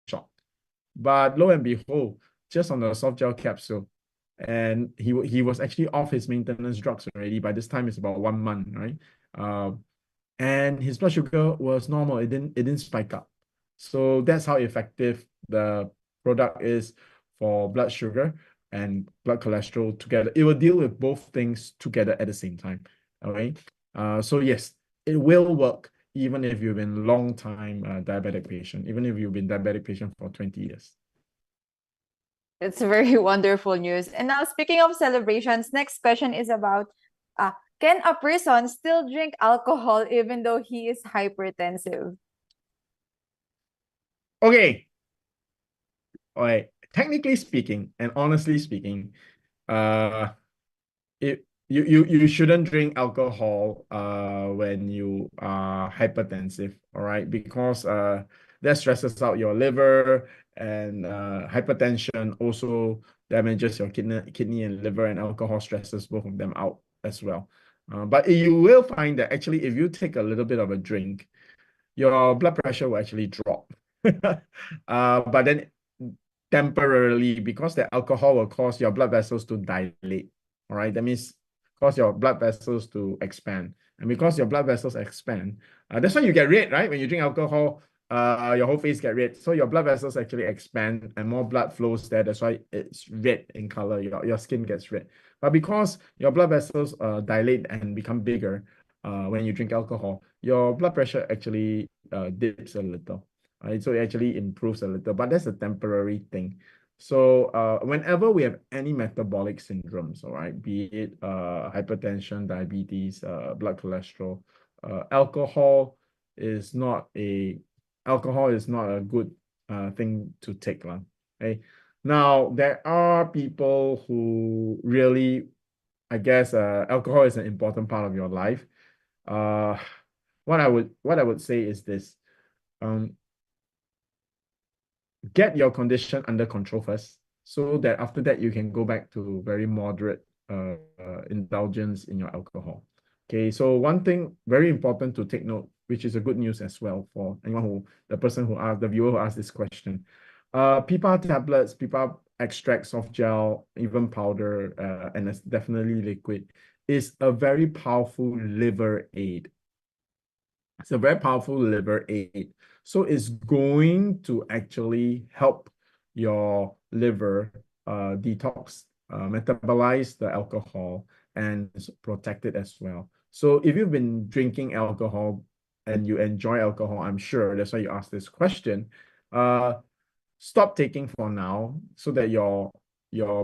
shot. But lo and behold, just on the soft gel capsule, and he was actually off his maintenance drugs already. By this time, it's about 1 month, right? And his blood sugar was normal. It didn't spike up. So that's how effective the product is for blood sugar and blood cholesterol together. It will deal with both things together at the same time. All right. So yes, it will work even if you've been long time diabetic patient, even if you've been diabetic patient for 20 years. It's very wonderful news. And now, speaking of celebrations, next question is about can a person still drink alcohol even though he is hypertensive? Okay. All right. Technically speaking, and honestly speaking, you shouldn't drink alcohol when you are hypertensive, all right? Because that stresses out your liver, and hypertension also damages your kidney and liver, and alcohol stresses both of them out as well. But you will find that actually if you take a little bit of a drink, your blood pressure will actually drop. But then temporarily, because the alcohol will cause your blood vessels to dilate. All right, that means cause your blood vessels to expand. And because your blood vessels expand, that's why you get red, right? When you drink alcohol, your whole face get red. So your blood vessels actually expand and more blood flows there. That's why it's red in color. Your skin gets red. But because your blood vessels dilate and become bigger when you drink alcohol, your blood pressure actually dips a little. Right? So it actually improves a little, but that's a temporary thing. So whenever we have any metabolic syndromes, all right, be it hypertension, diabetes, blood cholesterol, alcohol is not a good thing to take. Okay. Now there are people who really, I guess, alcohol is an important part of your life. What I would say is this. Get your condition under control first, so that after that you can go back to very moderate indulgence in your alcohol. Okay, so one thing very important to take note, which is a good news as well for anyone the viewer who asked this question. PPAR tablets, PPAR extract, soft gel, even powder, and it's definitely liquid, is a very powerful liver aid. It's a very powerful liver aid. So it's going to actually help your liver detox, metabolize the alcohol, and protect it as well. So if you've been drinking alcohol and you enjoy alcohol, I'm sure that's why you asked this question. Stop taking for now so that your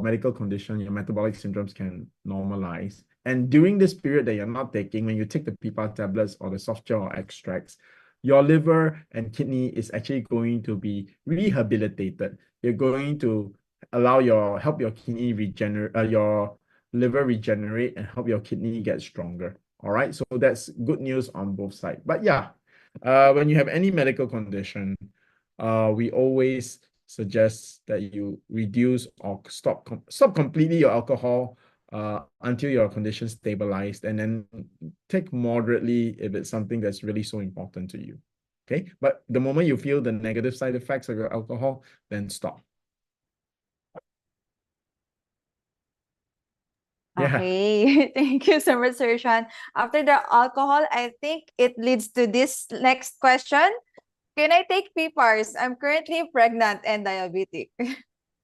medical condition, your metabolic syndromes can normalize. And during this period that you're not taking, when you take the PPAR tablets or the soft gel or extracts, your liver and kidney is actually going to be rehabilitated. You're going to help your kidney regenerate, your liver regenerate, and help your kidney get stronger. All right, so that's good news on both sides. But yeah, when you have any medical condition, we always suggest that you reduce or stop completely your alcohol until your condition stabilized, and then take moderately if it's something that's really so important to you. Okay, but the moment you feel the negative side effects of your alcohol, then stop. Yeah. Okay, thank you so much, Sir Shyan. After the alcohol, I think it leads to this next question. Can I take PPARS? I'm currently pregnant and diabetic.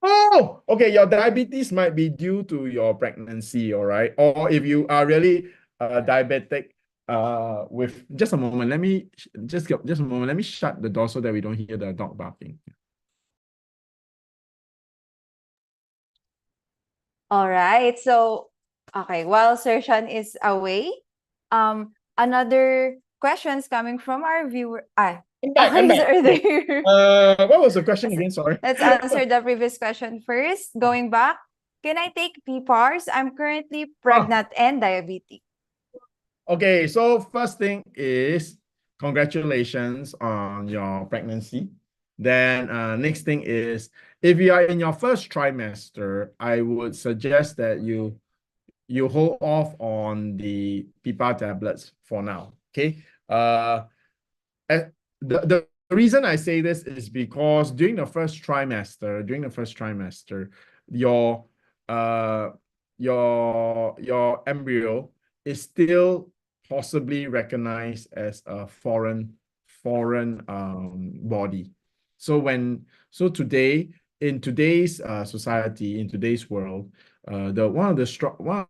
Oh, okay. Your diabetes might be due to your pregnancy, all right? Or if you are really diabetic, with just a moment, let me just a moment. Let me shut the door so that we don't hear the dog barking. All right. So, okay, while Sir Shyan is away, another questions coming from our viewer. I'm back. I'm He's back. already Okay. here. What was the question again? Sorry. Let's answer the previous question first. Going back, can I take PPARS? I'm currently pregnant and diabetic. Okay, so first thing is congratulations on your pregnancy. Then next thing is, if you are in your first trimester, I would suggest that you hold off on the PPAR tablets for now. Okay. And the reason I say this is because during the first trimester, your your embryo is still possibly recognized as a foreign body. So today, in today's society, in today's world, one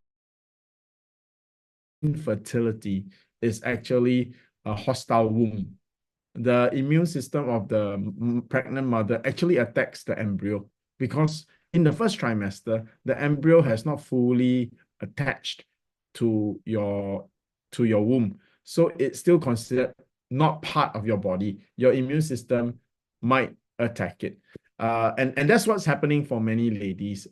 infertility is actually a hostile womb. The immune system of the pregnant mother actually attacks the embryo because in the first trimester, the embryo has not fully attached to your womb. So it's still considered not part of your body. Your immune system might attack it. And that's what's happening for many ladies.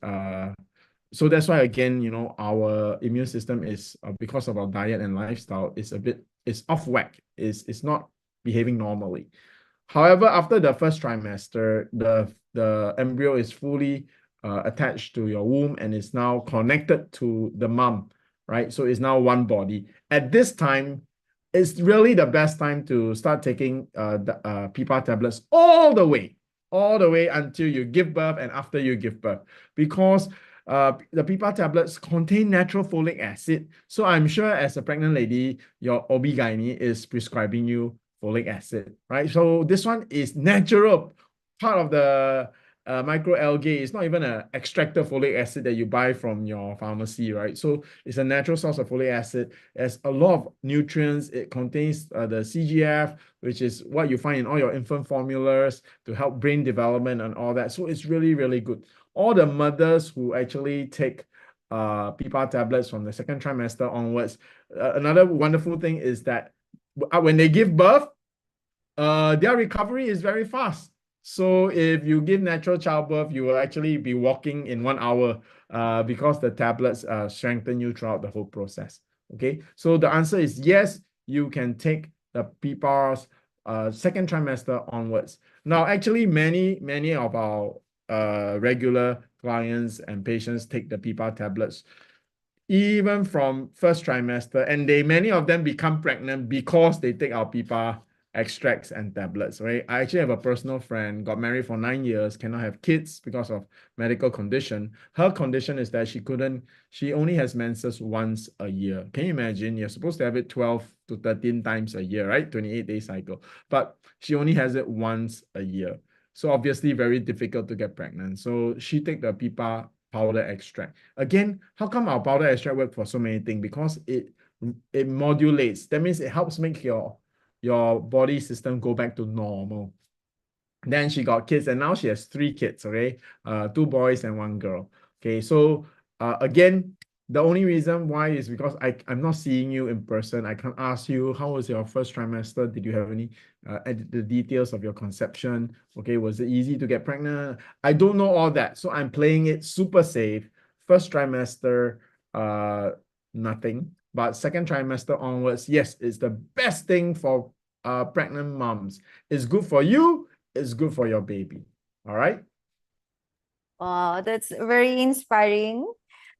So that's why, again, our immune system is, because of our diet and lifestyle, is off whack. It's not behaving normally. However, after the first trimester, the embryo is fully attached to your womb and is now connected to the mom, right? So it's now one body. At this time, it's really the best time to start taking the PPAR tablets all the way until you give birth and after you give birth, because the PPAR tablets contain natural folic acid. So I'm sure as a pregnant lady, your OB-GYN is prescribing you folic acid, right? So this one is natural, part of the microalgae. It's not even an extracted folic acid that you buy from your pharmacy, right? So it's a natural source of folic acid. It has a lot of nutrients. It contains the CGF, which is what you find in all your infant formulas to help brain development and all that. So it's really, really good. All the mothers who actually take PPAR tablets from the second trimester onwards, another wonderful thing is that when they give birth, their recovery is very fast. So if you give natural childbirth, you will actually be walking in 1 hour because the tablets strengthen you throughout the whole process. Okay, so the answer is yes, you can take the PPARS second trimester onwards. Now, actually, many of our regular clients and patients take the PPAR tablets even from first trimester, and many of them become pregnant because they take our PPAR extracts and tablets, right? I actually have a personal friend, got married for 9 years, cannot have kids because of medical condition. Her condition is that she only has menses once a year. Can you imagine? You're supposed to have it 12 to 13 times a year, right? 28-day cycle. But she only has it once a year. So obviously very difficult to get pregnant. So she take the PPAR powder extract. Again, how come our powder extract work for so many things? Because it modulates. That means it helps make your body system go back to normal. Then she got kids, and now she has 3 kids, okay? 2 boys and 1 girl. Okay, so again, the only reason why is because I'm not seeing you in person. I can't ask you, how was your first trimester? Did you have any the details of your conception? Okay, was it easy to get pregnant? I don't know all that. So I'm playing it super safe. First trimester, nothing. But second trimester onwards, yes, it's the best thing for pregnant moms. It's good for you. It's good for your baby. All right. Wow, that's very inspiring.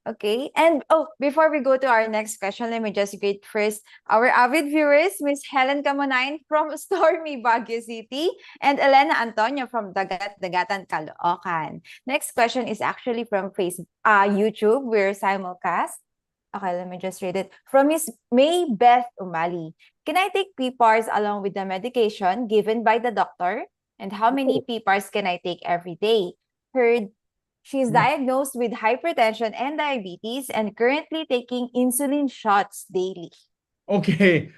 Okay. And before we go to our next question, let me just greet first our avid viewers, Miss Helen Camonain from stormy Baguio City and Elena Antonio from Dagatan, Caloocan. Next question is actually from YouTube. We're simulcast. Okay, let me just read it. From Miss May Beth Umali. Can I take PPARS along with the medication given by the doctor? And how many PPARS can I take every day? Heard she's diagnosed with hypertension and diabetes and currently taking insulin shots daily. Okay,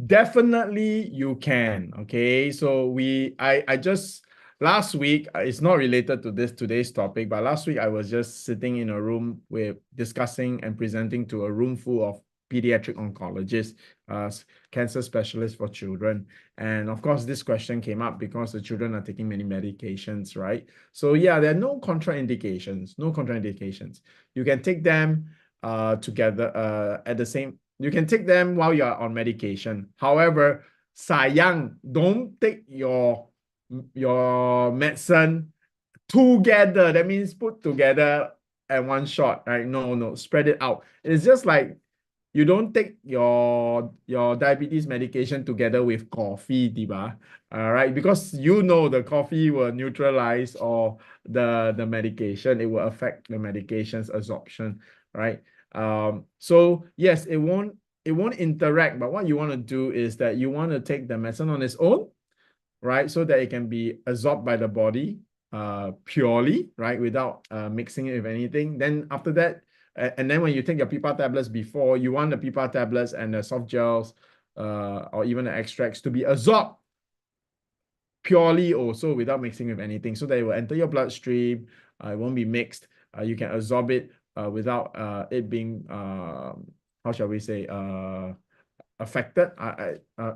definitely you can. Okay, so I just last week, it's not related to today's topic, but last week I was just sitting in a room with discussing and presenting to a room full of pediatric oncologists, cancer specialists for children. And of course, this question came up because the children are taking many medications, right? So yeah, there are no contraindications, no contraindications. You can take them together at the same. You can take them while you are on medication. However, sayang, don't take your medicine together. That means put together at one shot, right? No, spread it out. It's just like you don't take your diabetes medication together with coffee, diba? All right, because you know the coffee will neutralize or the medication. It will affect the medication's absorption, right? So yes, it won't interact, but what you want to do is that you want to take the medicine on its own, right? So that it can be absorbed by the body purely, right? Without mixing it with anything. Then after that, and then when you take your PPAR tablets before, you want the PPAR tablets and the soft gels or even the extracts to be absorbed purely also without mixing with anything, so that it will enter your bloodstream. It won't be mixed. You can absorb it without it being, how shall we say, affected.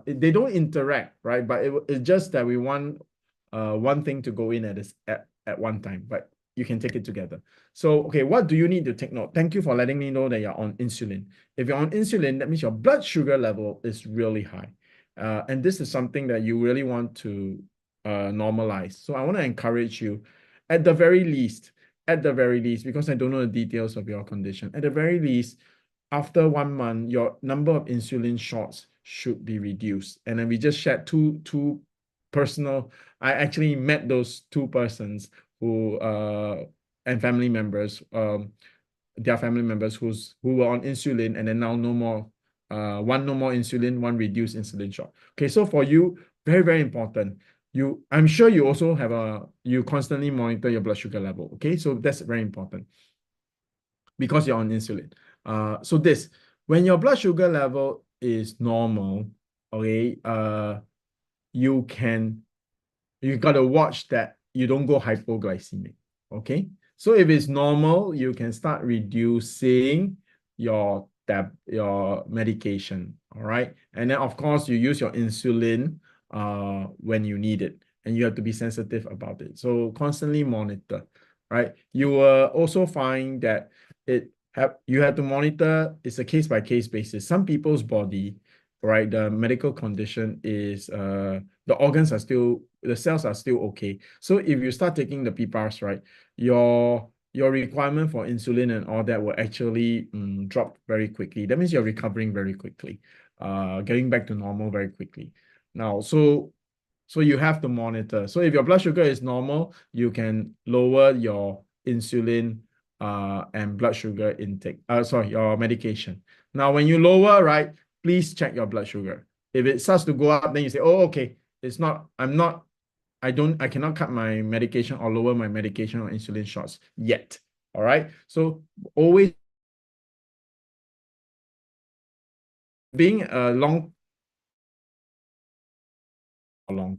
They don't interact, right? But it's just that we want one thing to go in at one time, but you can take it together. So, okay, what do you need to take note? Thank you for letting me know that you're on insulin. If you're on insulin, that means your blood sugar level is really high. And this is something that you really want to normalize. So I want to encourage you, at the very least, because I don't know the details of your condition, at the very least, after 1 month, your number of insulin shots should be reduced. And then we just shared two personal. I actually met those two persons who and family members, their family members who were on insulin and then now no more. One no more insulin, one reduced insulin shot. Okay, so for you, very, very important. I'm sure you also you constantly monitor your blood sugar level. Okay, so that's very important because you're on insulin. So when your blood sugar level is normal, okay, you gotta watch that you don't go hypoglycemic. Okay, so if it's normal, you can start reducing your medication. All right, and then of course you use your insulin when you need it, and you have to be sensitive about it. So constantly monitor. Right, you will also find that you have to monitor. It's a case by case basis. Some people's body, right, the medical condition is the organs are still, the cells are still okay. So if you start taking the PPARS, right, your requirement for insulin and all that will actually drop very quickly. That means you're recovering very quickly, getting back to normal very quickly. Now, so you have to monitor. So if your blood sugar is normal, you can lower your insulin and blood sugar intake. Your medication. Now, when you lower, right, please check your blood sugar. If it starts to go up, then you say, oh, okay, I cannot cut my medication or lower my medication or insulin shots yet. All right. So always being a long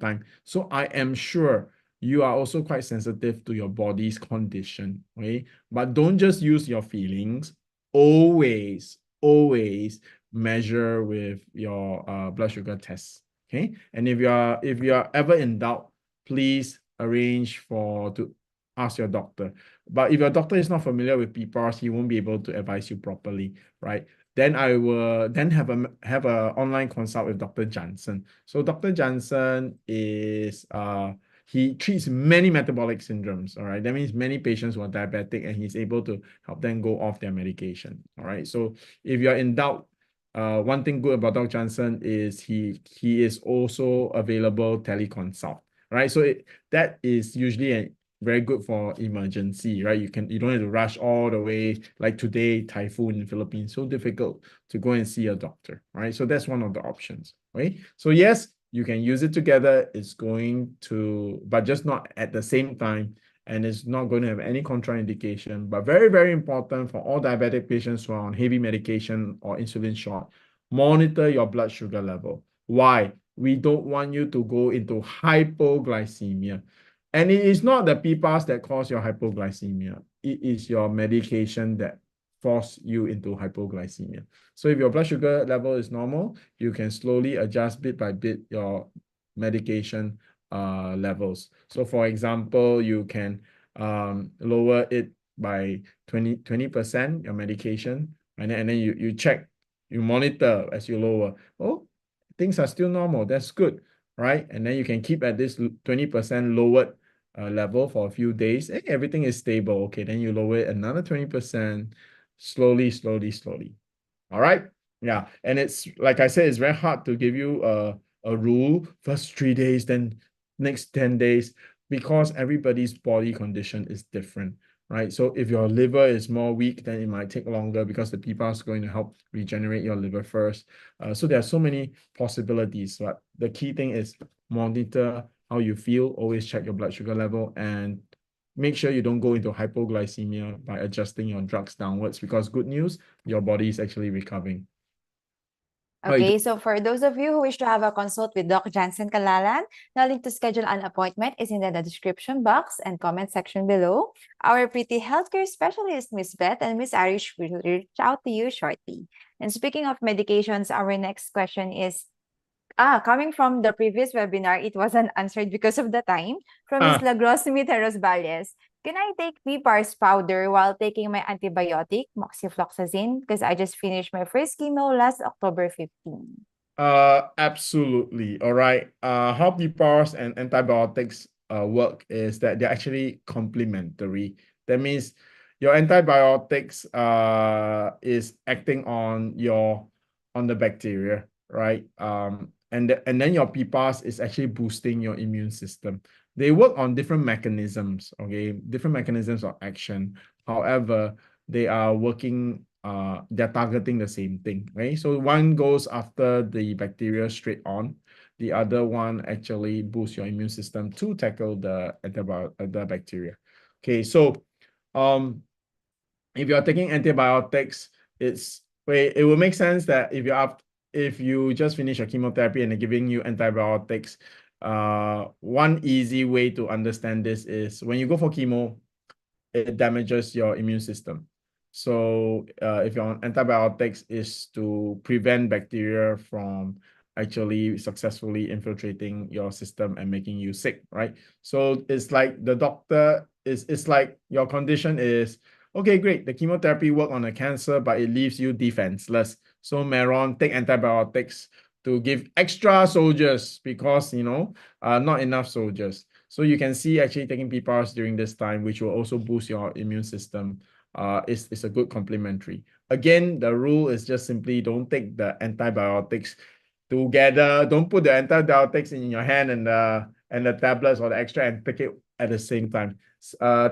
time. So I am sure you are also quite sensitive to your body's condition. Okay. But don't just use your feelings. Always measure with your blood sugar tests. Okay. And if you are ever in doubt, please arrange to ask your doctor. But if your doctor is not familiar with PPARS, he won't be able to advise you properly, right? Then I will have a online consult with Dr. Jansen. So Dr. Jansen is he treats many metabolic syndromes. All right, that means many patients who are diabetic, and he's able to help them go off their medication. All right, so if you're in doubt, one thing good about Dr. Jansen is he is also available teleconsult. Right, so that is usually very good for emergency, right? You don't have to rush all the way, like today, typhoon in Philippines, so difficult to go and see a doctor, right? So that's one of the options, right? So yes, you can use it together. It's going to, but just not at the same time, and it's not going to have any contraindication. But very, very important for all diabetic patients who are on heavy medication or insulin shot, monitor your blood sugar level. Why? We don't want you to go into hypoglycemia. And it is not the PPARS that cause your hypoglycemia. It is your medication that force you into hypoglycemia. So if your blood sugar level is normal, you can slowly adjust bit by bit your medication levels. So for example, you can lower it by 20%, your medication, and then you check, you monitor as you lower. Oh, things are still normal. That's good, right? And then you can keep at this 20% lowered level for a few days. Hey, everything is stable. Okay, then you lower it another 20%, slowly, slowly, slowly. All right. Yeah. And it's like I said, it's very hard to give you a rule, first 3 days, then next 10 days, because everybody's body condition is different, right? So if your liver is more weak, then it might take longer because the PPAR is going to help regenerate your liver first. So there are so many possibilities, but the key thing is monitor how you feel, always check your blood sugar level, and make sure you don't go into hypoglycemia by adjusting your drugs downwards, because good news, your body is actually recovering. Okay, so for those of you who wish to have a consult with Doc Jansen Kalalan, the link to schedule an appointment is in the description box and comment section below. Our pretty healthcare specialist, Miss Beth and Miss Irish, will reach out to you shortly. And speaking of medications, our next question is, coming from the previous webinar, it wasn't answered because of the time, from Ms. Lagros Valles. Can I take PPARS powder while taking my antibiotic, moxifloxacin? Because I just finished my first chemo last October 15. Absolutely. All right. How PPARS and antibiotics work is that they're actually complementary. That means your antibiotics is acting on the bacteria, right? And then your PPARS is actually boosting your immune system. They work on different mechanisms, okay? Different mechanisms of action. However, they are working, they're targeting the same thing, right? So one goes after the bacteria straight on. The other one actually boosts your immune system to tackle the bacteria. Okay, so if you're taking antibiotics, it will make sense that if you just finish your chemotherapy and they're giving you antibiotics, one easy way to understand this is when you go for chemo, it damages your immune system. So if you're on antibiotics, is to prevent bacteria from actually successfully infiltrating your system and making you sick, right? So it's like the doctor it's like your condition is, okay, great, the chemotherapy work on the cancer, but it leaves you defenseless. So Meron, take antibiotics to give extra soldiers because, not enough soldiers. So you can see actually taking PPARS during this time, which will also boost your immune system, is a good complementary. Again, the rule is just simply don't take the antibiotics together. Don't put the antibiotics in your hand and the tablets or the extra and take it at the same time.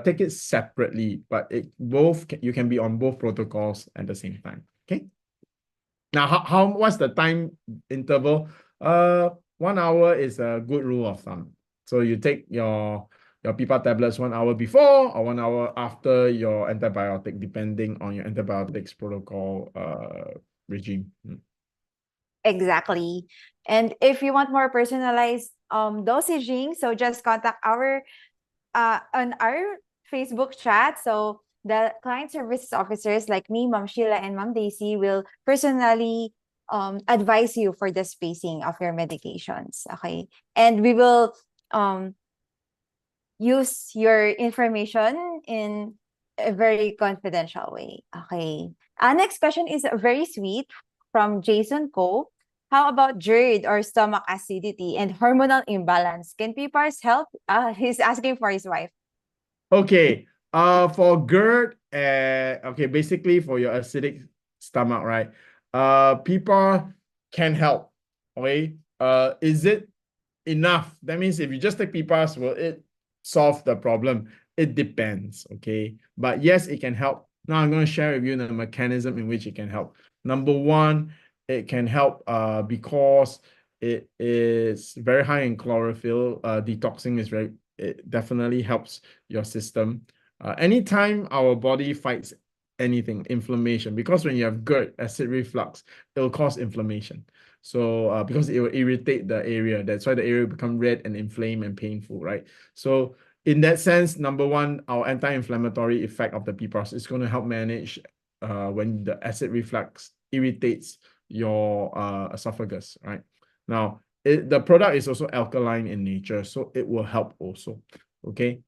Take it separately, but you can be on both protocols at the same time. Okay. Now, what's the time interval? 1 hour is a good rule of thumb. So you take your PPAR tablets 1 hour before or 1 hour after your antibiotic, depending on your antibiotics protocol regime. Exactly. And if you want more personalized dosaging, so just contact our on our Facebook chat. So the client services officers like me, Ma'am Sheila, and Ma'am Daisy will personally advise you for the spacing of your medications. Okay. And we will use your information in a very confidential way. Okay. Our next question is very sweet from Jason Ko. How about GERD or stomach acidity and hormonal imbalance? Can PPARS help? He's asking for his wife. Okay. For GERD, okay, basically for your acidic stomach, right? People can help. Okay. Is it enough? That means if you just take PPARS, will it solve the problem? It depends. Okay. But yes, it can help. Now I'm going to share with you the mechanism in which it can help. Number one, it can help because it is very high in chlorophyll. Detoxing is very, it definitely helps your system. Anytime our body fights anything, inflammation, because when you have GERD, acid reflux, it will cause inflammation. So because it will irritate the area, that's why the area will become red and inflamed and painful, right? So in that sense, number one, our anti-inflammatory effect of the PPARS is going to help manage when the acid reflux irritates your esophagus, right? Now, the product is also alkaline in nature, so it will help also. Okay.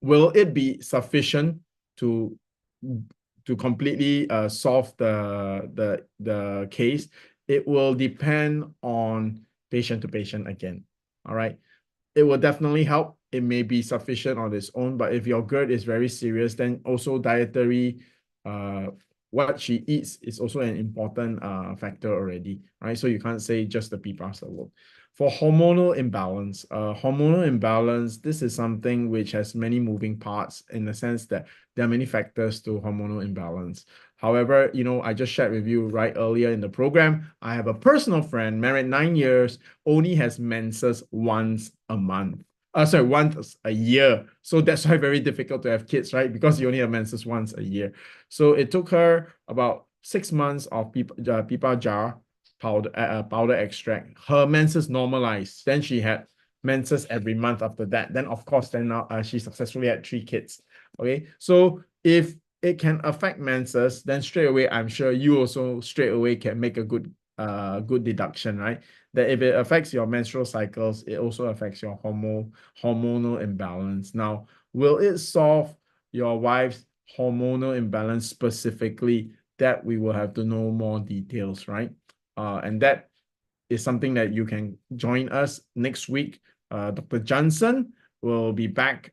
Will it be sufficient to completely solve the case? It will depend on patient to patient again. All right. It will definitely help. It may be sufficient on its own, but if your GERD is very serious, then also dietary, what she eats is also an important factor already, right? So you can't say just the PPARS alone. For hormonal imbalance, this is something which has many moving parts in the sense that there are many factors to hormonal imbalance. However, I just shared with you right earlier in the program, I have a personal friend, married 9 years, only has menses once a month. Once a year. So that's why very difficult to have kids, right? Because you only have menses once a year. So it took her about 6 months of pipa jar powder extract. Her menses normalized. Then she had menses every month after that. Then of course, then now she successfully had 3 kids. Okay, so if it can affect menses, then straight away, I'm sure you also straight away can make a good deduction, right? That if it affects your menstrual cycles, it also affects your hormonal imbalance. Now, will it solve your wife's hormonal imbalance specifically? That we will have to know more details, right? And that is something that you can join us next week. Dr. Jansen will be back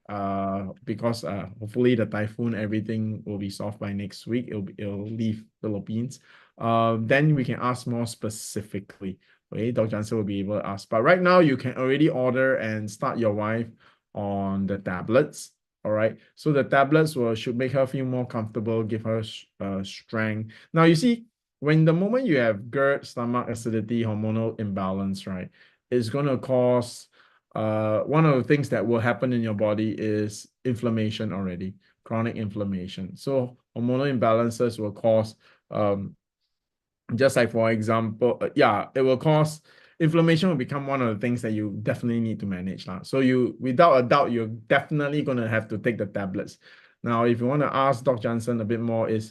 because hopefully the typhoon, everything will be solved by next week. It'll leave Philippines. Then we can ask more specifically. Okay, Dr. Jansen will be able to ask. But right now, you can already order and start your wife on the tablets. All right. So the tablets should make her feel more comfortable, give her strength. Now, you see, when the moment you have GERD, stomach acidity, hormonal imbalance, right, it's going to cause one of the things that will happen in your body is inflammation already, chronic inflammation. So hormonal imbalances will cause just like, for example, it will cause inflammation will become one of the things that you definitely need to manage now. So without a doubt, you're definitely going to have to take the tablets. Now, if you want to ask Dr. Jansen a bit more, would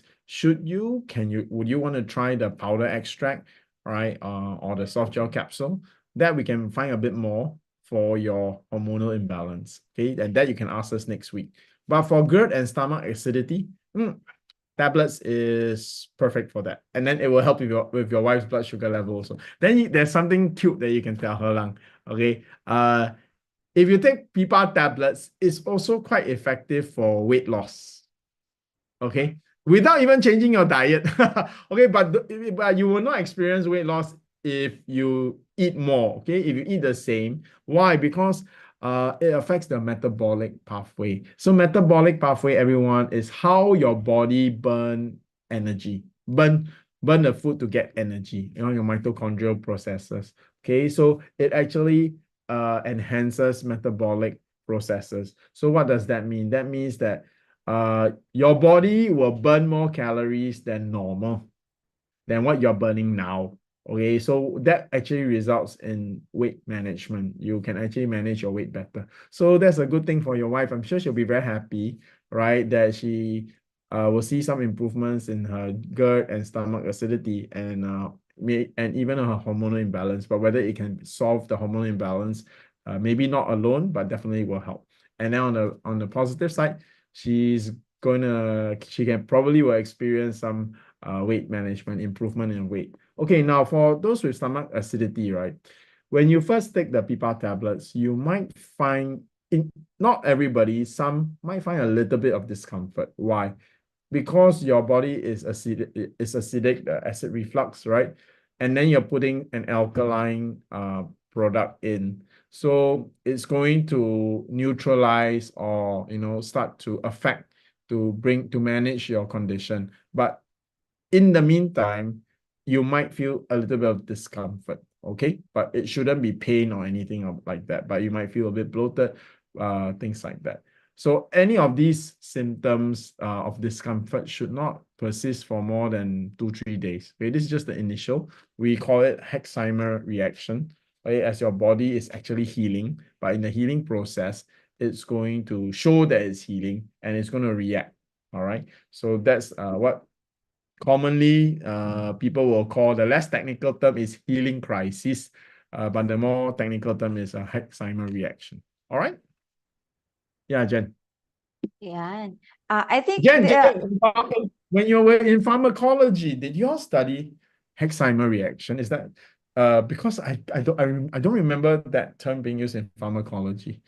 you want to try the powder extract, right? Or the soft gel capsule? That we can find a bit more for your hormonal imbalance. Okay, and that you can ask us next week. But for GERD and stomach acidity, tablets is perfect for that. And then it will help with your wife's blood sugar level also. Then there's something cute that you can tell her lang. Okay. If you take PPAR tablets, it's also quite effective for weight loss. Okay. Without even changing your diet. Okay, but you will not experience weight loss if you eat more. Okay, if you eat the same. Why? Because it affects the metabolic pathway. So metabolic pathway, everyone, is how your body burn energy, burn the food to get energy, your mitochondrial processes. Okay, so it actually enhances metabolic processes. So what does that mean? That means that your body will burn more calories than normal, than what you're burning now. Okay, so that actually results in weight management. You can actually manage your weight better. So that's a good thing for your wife. I'm sure she'll be very happy, right? That she will see some improvements in her GERD and stomach acidity and even her hormonal imbalance. But whether it can solve the hormonal imbalance, maybe not alone, but definitely will help. And then on the positive side, she's she can probably will experience some weight management, improvement in weight. Okay, now for those with stomach acidity, right? When you first take the PPAR tablets, you might find, not everybody, some might find a little bit of discomfort. Why? Because your body is acidic, the acid reflux, right? And then you're putting an alkaline product in. So it's going to neutralize or start to affect to manage your condition. But in the meantime, you might feel a little bit of discomfort, okay? But it shouldn't be pain or anything like that. But you might feel a bit bloated, things like that. So any of these symptoms of discomfort should not persist for more than 2-3 days. Okay, this is just the initial. We call it Herxheimer reaction. Okay, as your body is actually healing, but in the healing process, it's going to show that it's healing and it's going to react. All right. So that's what commonly people will call, the less technical term is healing crisis, but the more technical term is a Herxheimer reaction. All right. Yeah, Jen. Yan. I think Jen, when you were in pharmacology, did you all study Herxheimer reaction? Is that because I don't remember that term being used in pharmacology.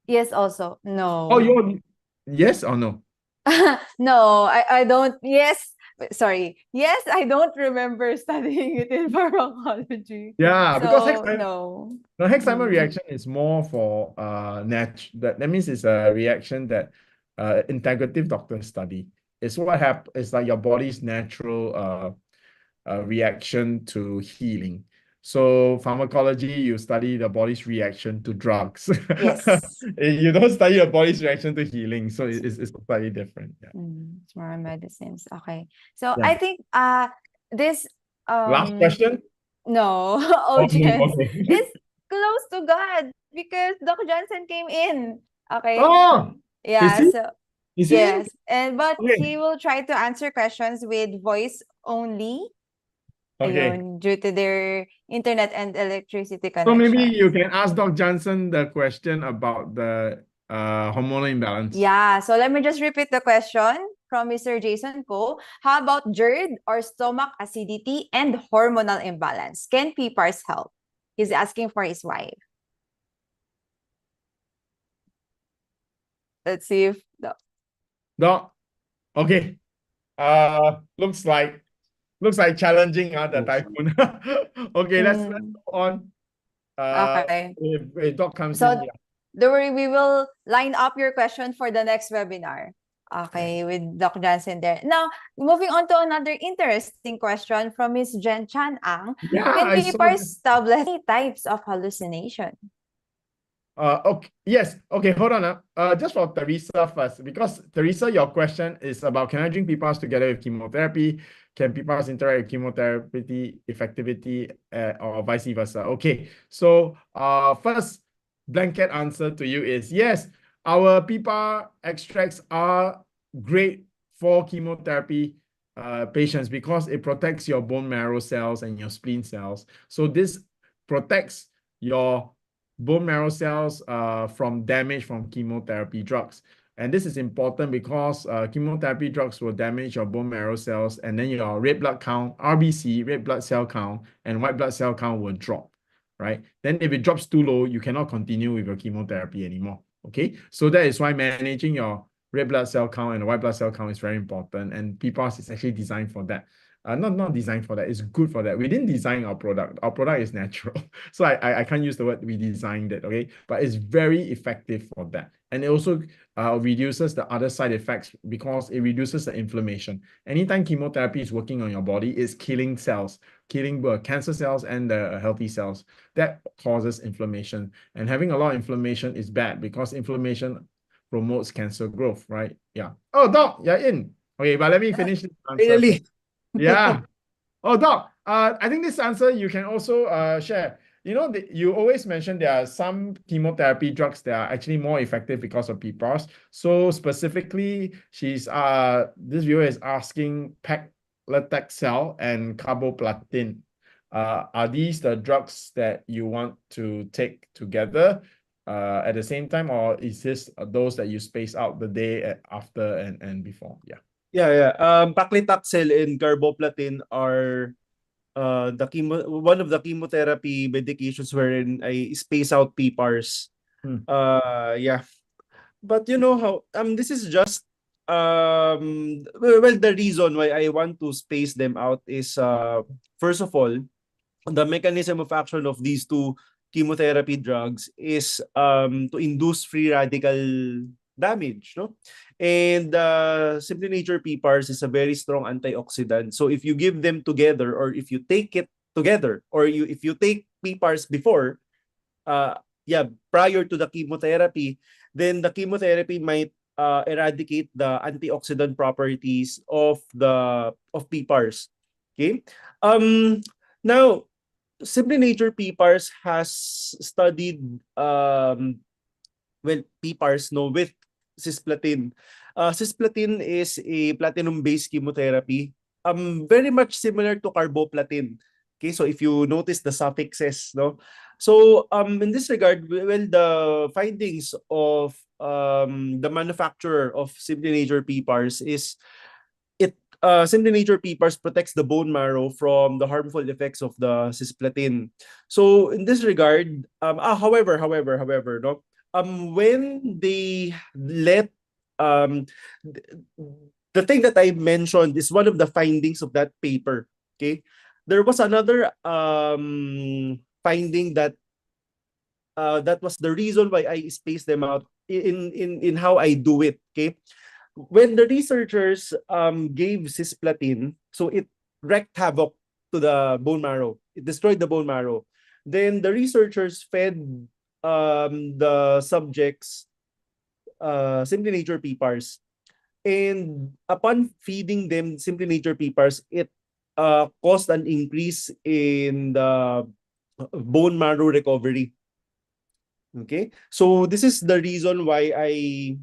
yes, also. Oh, No. yes or no? No, I don't. Yes, sorry. Yes, I don't remember studying it in pharmacology. Yeah, because So, no. the Herxheimer Mm. reaction is more for that means it's a reaction that integrative doctors study. It's what happens. It's like your body's natural reaction to healing. So pharmacology, you study the body's reaction to drugs. Yes. You don't study the body's reaction to healing. So it's slightly different. Yeah. It's more on medicines. Okay. So Yeah. I think this Last question? no, Oh, audience okay. is close to God because Doc Johnson came in. Okay. Oh, is Yeah, he? so Is he in? yes. But Okay. he will try to answer questions with voice only. Okay. Ayun, due to their internet and electricity So maybe connection. you can ask Doc Johnson the question about the hormonal imbalance. Yeah, so let me just repeat the question from Mr. Jason Ko. How about GERD or stomach acidity and hormonal imbalance? Can PPARS help? He's asking for his wife. Let's see if Doc, okay. Looks like challenging the typhoon. Okay, let's go on. okay. If Doc comes So in, yeah. don't worry, we will line up your question for the next webinar. Okay, with Doc Jansen there. Now, moving on to another interesting question from Ms. Jhen Chan Ang. Yeah, Can I saw PPARS tablet any types of hallucination? Okay, yes. Okay, hold on. Just for Teresa first, because Teresa, your question is about, can I drink PPARS together with chemotherapy? Can PPARS interact with chemotherapy effectivity or vice versa? Okay, so first blanket answer to you is yes, our PPAR extracts are great for chemotherapy patients because it protects your bone marrow cells and your spleen cells. So this protects your bone marrow cells from damage from chemotherapy drugs. And this is important because chemotherapy drugs will damage your bone marrow cells, and then your red blood count, RBC, red blood cell count, and white blood cell count will drop, right? Then if it drops too low, you cannot continue with your chemotherapy anymore, okay? So that is why managing your red blood cell count and white blood cell count is very important, and PPARS is actually designed for that. Not designed for that. It's good for that. We didn't design our product. Our product is natural. So I can't use the word we designed it, okay? But it's very effective for that. And it also reduces the other side effects because it reduces the inflammation. Anytime chemotherapy is working on your body, it's killing cells, killing cancer cells and the healthy cells. That causes inflammation. And having a lot of inflammation is bad because inflammation promotes cancer growth, right? Yeah. Oh, Doc, you're in. Okay, but let me finish this answer. Finally. Yeah. Oh, Doc, I think this answer you can also share. You know, you always mention there are some chemotherapy drugs that are actually more effective because of PPARS. So specifically, this viewer is asking paclitaxel and carboplatin. Are these the drugs that you want to take together? at the same time, or is this those that you space out the day after and before? Yeah. Yeah. Paclitaxel and carboplatin are one of the chemotherapy medications wherein I space out PPARS. Yeah. But you know how this is just well, the reason why I want to space them out is first of all, the mechanism of action of these two chemotherapy drugs is to induce free radical damage, no? And Simply Nature PPARS is a very strong antioxidant. So if you give them together, or if you take it together, or if you take PPARS before, prior to the chemotherapy, then the chemotherapy might eradicate the antioxidant properties of PPARS. Okay. Now, Simply Nature PPARS has studied PPARS no with cisplatin. Cisplatin is a platinum-based chemotherapy, very much similar to carboplatin. Okay, so if you notice the suffixes, no. So in this regard, well, the findings of the manufacturer of Simply Nature PPARS is Simply Nature PPARS protects the bone marrow from the harmful effects of the cisplatin. So in this regard, however, no, when they let th- the thing that I mentioned is one of the findings of that paper. Okay, there was another finding that was the reason why I spaced them out in how I do it. Okay, when the researchers gave cisplatin, so it wreaked havoc to the bone marrow. It destroyed the bone marrow. Then the researchers fed the subjects Simply Nature PPARS. And upon feeding them Simply Nature PPARS, it caused an increase in the bone marrow recovery. Okay, so this is the reason why I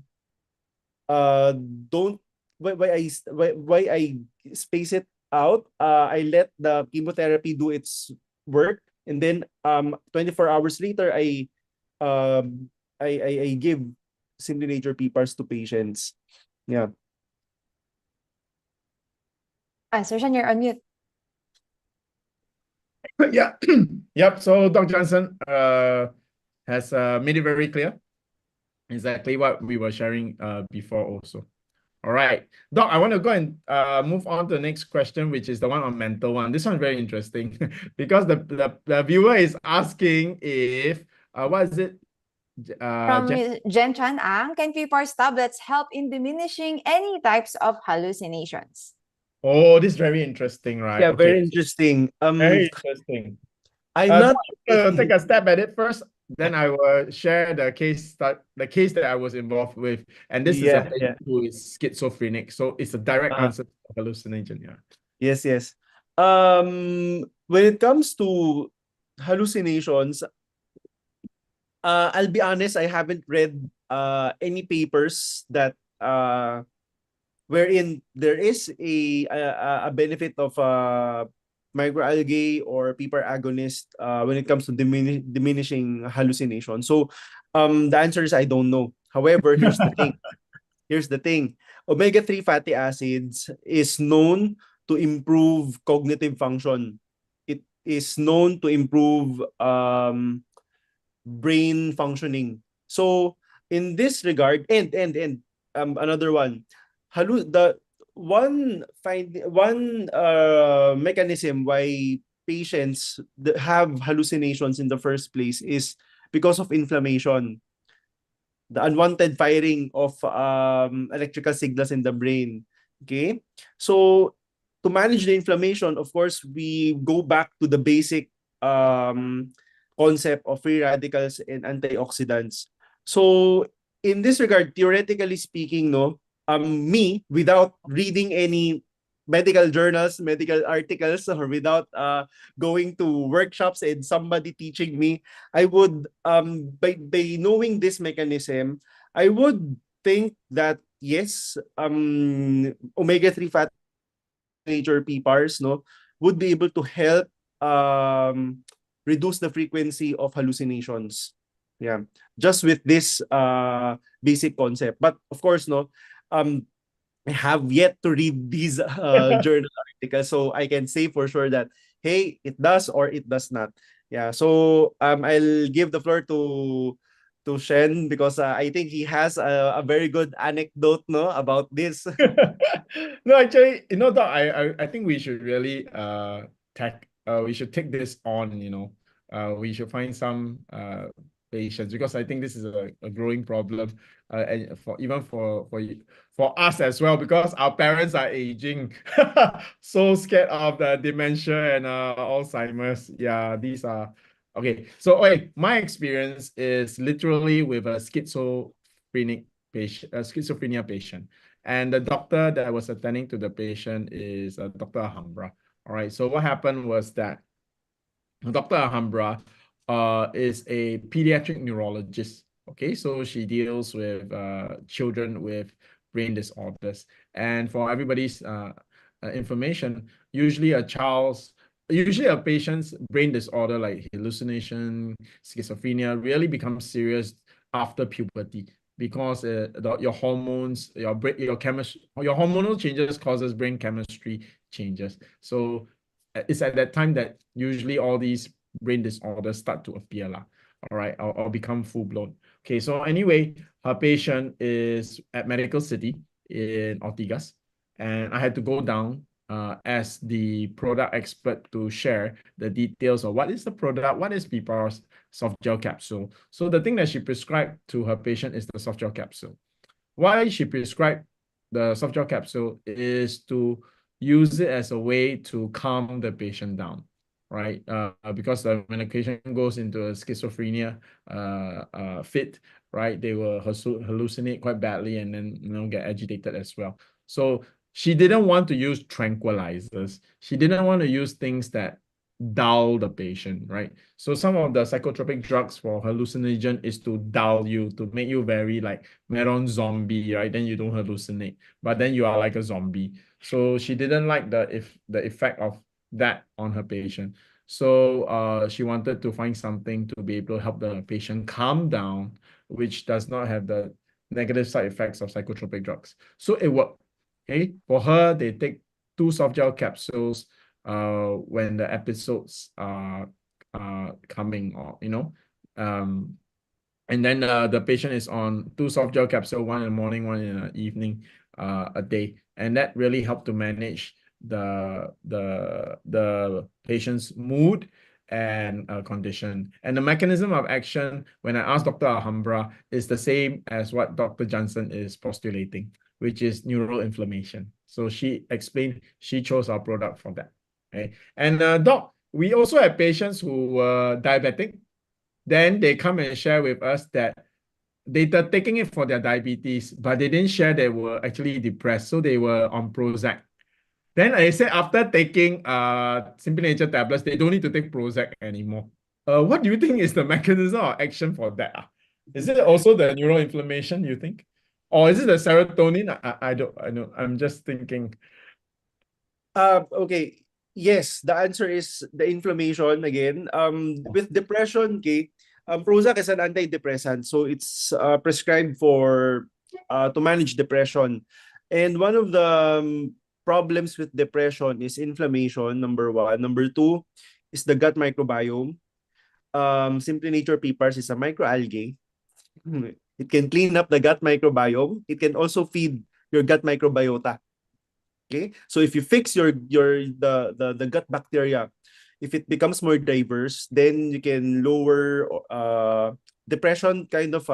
don't why I space it out. I let the chemotherapy do its work, and then 24 hours later I give Simply Nature PPARS to patients. Yeah. Sir Shyan, you're on mute. Yeah. Yep. So Dr. Jansen has made it very clear exactly what we were sharing before also. All right, Doc, I want to go and move on to the next question, which is the one on mental one. This one very interesting because the viewer is asking if what is it? From Jhen can PPARS tablets help in diminishing any types of hallucinations? Oh, this is very interesting, right? Yeah, Okay, very interesting. very interesting. I'm not take a step at it first. Then I will share the case that I was involved with, and this is a patient who is schizophrenic, so it's a direct answer to hallucination. Yeah. Yes. When it comes to hallucinations, I'll be honest, I haven't read any papers that wherein there is a benefit of microalgae or PPAR agonist when it comes to diminishing hallucination. So the answer is I don't know. However, here's the thing. Here's the thing. Omega-3 fatty acids is known to improve cognitive function. It is known to improve brain functioning. So in this regard, and another one, the one mechanism why patients have hallucinations in the first place is because of inflammation, the unwanted firing of electrical signals in the brain. Okay, so to manage the inflammation, of course, we go back to the basic concept of free radicals and antioxidants. So in this regard, theoretically speaking, no, me, without reading any medical journals, medical articles, or without going to workshops and somebody teaching me, I would by knowing this mechanism, I would think that yes, omega-3 fatty nature PPARs, no, would be able to help reduce the frequency of hallucinations. Yeah, just with this basic concept. But of course, no, um, I have yet to read these journal articles, so I can say for sure that hey, it does or it does not. Yeah. So I'll give the floor to Shen because I think he has a very good anecdote, no, about this. No, actually, Doc, I think we should really we should take this on, we should find some patients, because I think this is a growing problem, and for even for us as well, because our parents are aging. So scared of the dementia and Alzheimer's. Yeah, these are okay. So okay, my experience is literally with a schizophrenia patient. And the doctor that was attending to the patient is Dr. Alhambra. All right. So what happened was that Dr. Alhambra is a pediatric neurologist. Okay, so she deals with children with brain disorders. And for everybody's information, usually a patient's brain disorder like hallucination, schizophrenia really becomes serious after puberty, because your hormones, your chemistry, your hormonal changes causes brain chemistry changes. So it's at that time that usually all these brain disorders start to appear lah. All right, or become full blown. Okay, so anyway, her patient is at Medical City in Ortigas, and I had to go down as the product expert to share the details of what is the product, what is PPARS soft gel capsule. So the thing that she prescribed to her patient is the soft gel capsule. Why she prescribed the soft gel capsule is to use it as a way to calm the patient down, right? Because when a patient goes into a schizophrenia fit, right, they will hallucinate quite badly and then get agitated as well. So she didn't want to use tranquilizers. She didn't want to use things that dull the patient, right? So some of the psychotropic drugs for hallucinogen is to dull you, to make you very like Meron zombie, right? Then you don't hallucinate, but then you are like a zombie. So she didn't like the effect of that on her patient. So she wanted to find something to be able to help the patient calm down, which does not have the negative side effects of psychotropic drugs. So it worked. Okay, for her, they take 2 soft gel capsules when the episodes are coming, or and then the patient is on 2 soft gel capsule, one in the morning, one in the evening, a day, and that really helped to manage the patient's mood and condition. And the mechanism of action, when I asked Dr. Alhambra, is the same as what Dr. Jansen is postulating, which is neural inflammation. So she explained she chose our product for that. Okay, and doc, we also have patients who were diabetic. Then they come and share with us that they are taking it for their diabetes, but they didn't share they were actually depressed, so they were on Prozac. Then I said after taking Simply Nature tablets, they don't need to take Prozac anymore. What do you think is the mechanism of action for that? Is it also the neural inflammation, you think? Or is it the serotonin? I don't I know. I'm just thinking. Okay. Yes, the answer is the inflammation again. With depression, okay, Prozac is an antidepressant, so it's prescribed for to manage depression. And one of the problems with depression is inflammation, number one. Number two is the gut microbiome. Simply Nature PPARS is a microalgae. It can clean up the gut microbiome. It can also feed your gut microbiota. Okay, so if you fix the gut bacteria, if it becomes more diverse, then you can lower depression kind of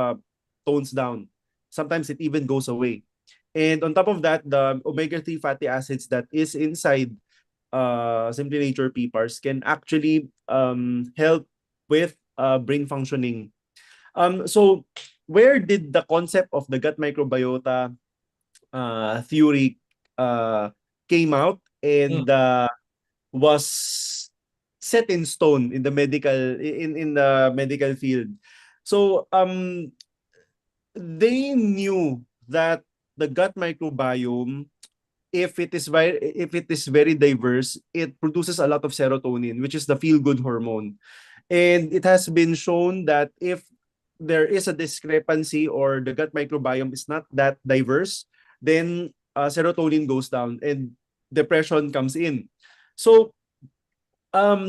tones down. Sometimes it even goes away. And on top of that, the omega-3 fatty acids that is inside Simply Nature PPARS can actually help with brain functioning. So where did the concept of the gut microbiota theory came out and was set in stone in the medical field? So they knew that the gut microbiome, if it is very diverse, it produces a lot of serotonin, which is the feel good hormone. And it has been shown that if there is a discrepancy or the gut microbiome is not that diverse, then serotonin goes down and depression comes in. So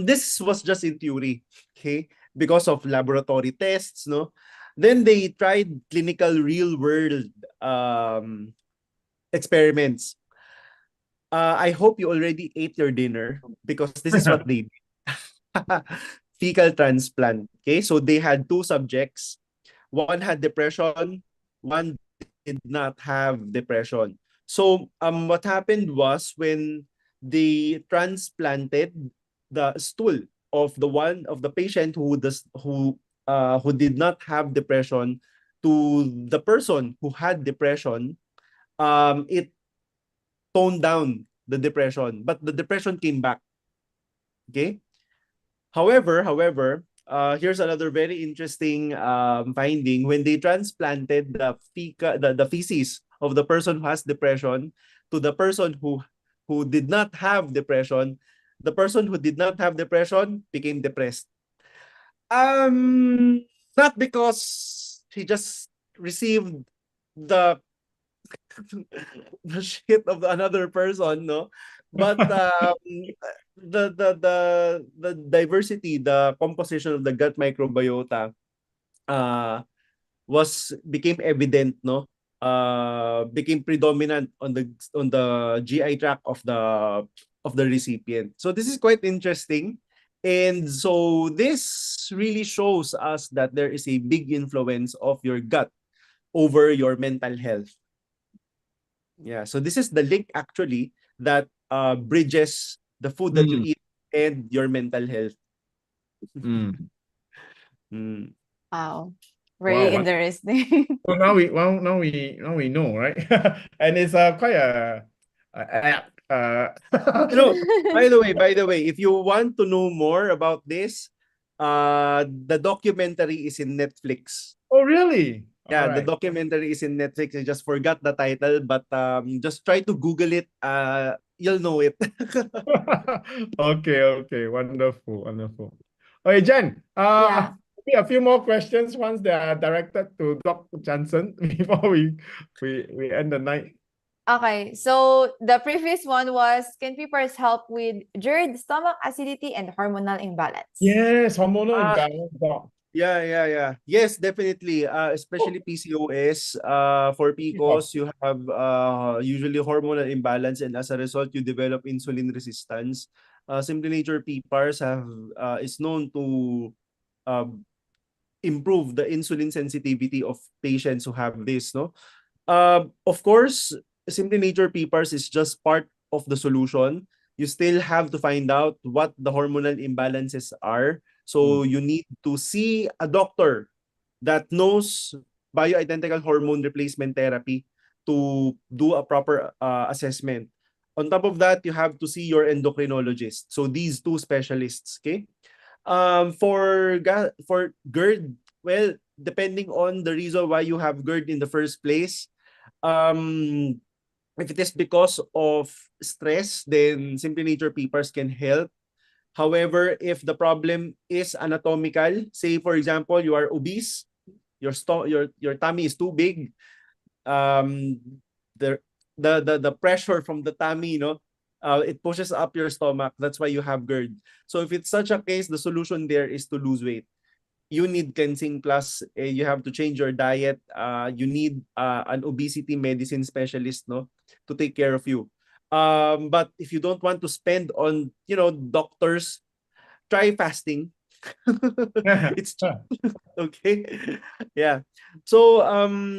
this was just in theory, okay, because of laboratory tests, no. Then they tried clinical real world experiments. I hope you already ate your dinner because this is what they did. Fecal transplant. Okay, so they had two subjects. One had depression, one did not have depression. So what happened was when they transplanted the stool of the patient who did not have depression to the person who had depression, it toned down the depression, but the depression came back. Okay. However, here's another very interesting finding. When they transplanted the feces of the person who has depression to the person who did not have depression, the person who did not have depression became depressed. Um, Not because he just received the the shit of another person, no, but the diversity, the composition of the gut microbiota uh became evident, no, became predominant on the GI tract of the recipient. So this is quite interesting. And so this really shows us that there is a big influence of your gut over your mental health. Yeah, so this is the link actually that bridges the food that you Mm. eat and your mental health. Mm. Mm. Wow. Wow. Very interesting. So now we know, right? And it's quite a app. You know, by the way, if you want to know more about this, the documentary is in Netflix. Oh, really? All Yeah, the right. documentary is in Netflix. I just forgot the title, but just try to Google it. You'll know it. Okay, okay, wonderful, wonderful. Okay, Jen, Yeah. maybe a few more questions once they are directed to Dr. Jansen before we end the night. Okay, so the previous one was, can PPARS help with GERD, stomach acidity, and hormonal imbalance? Yes, hormonal Ah, imbalance, doc. yeah. Yes, definitely. Especially PCOS. For Yeah. PCOS, you have usually hormonal imbalance, and as a result, you develop insulin resistance. Simply Nature PPARS is known to uh, improve the insulin sensitivity of patients who have this, no? Of course, Simply Nature PPARS is just part of the solution. You still have to find out what the hormonal imbalances are. So you need to see a doctor that knows bioidentical hormone replacement therapy to do a proper assessment. On top of that, you have to see your endocrinologist. So these two specialists, okay? For GERD, well, depending on the reason why you have GERD in the first place, um, if it is because of stress, then Simply Nature Papers can help. However, if the problem is anatomical, say for example you are obese, your tummy is too big, um, the the pressure from the tummy, it pushes up your stomach. That's why you have GERD. So if it's such a case, the solution there is to lose weight. You need cleansing plus you have to change your diet. You need an obesity medicine specialist, no, to take care of you. But if you don't want to spend on, doctors, try fasting. It's cheap. Okay. Yeah. So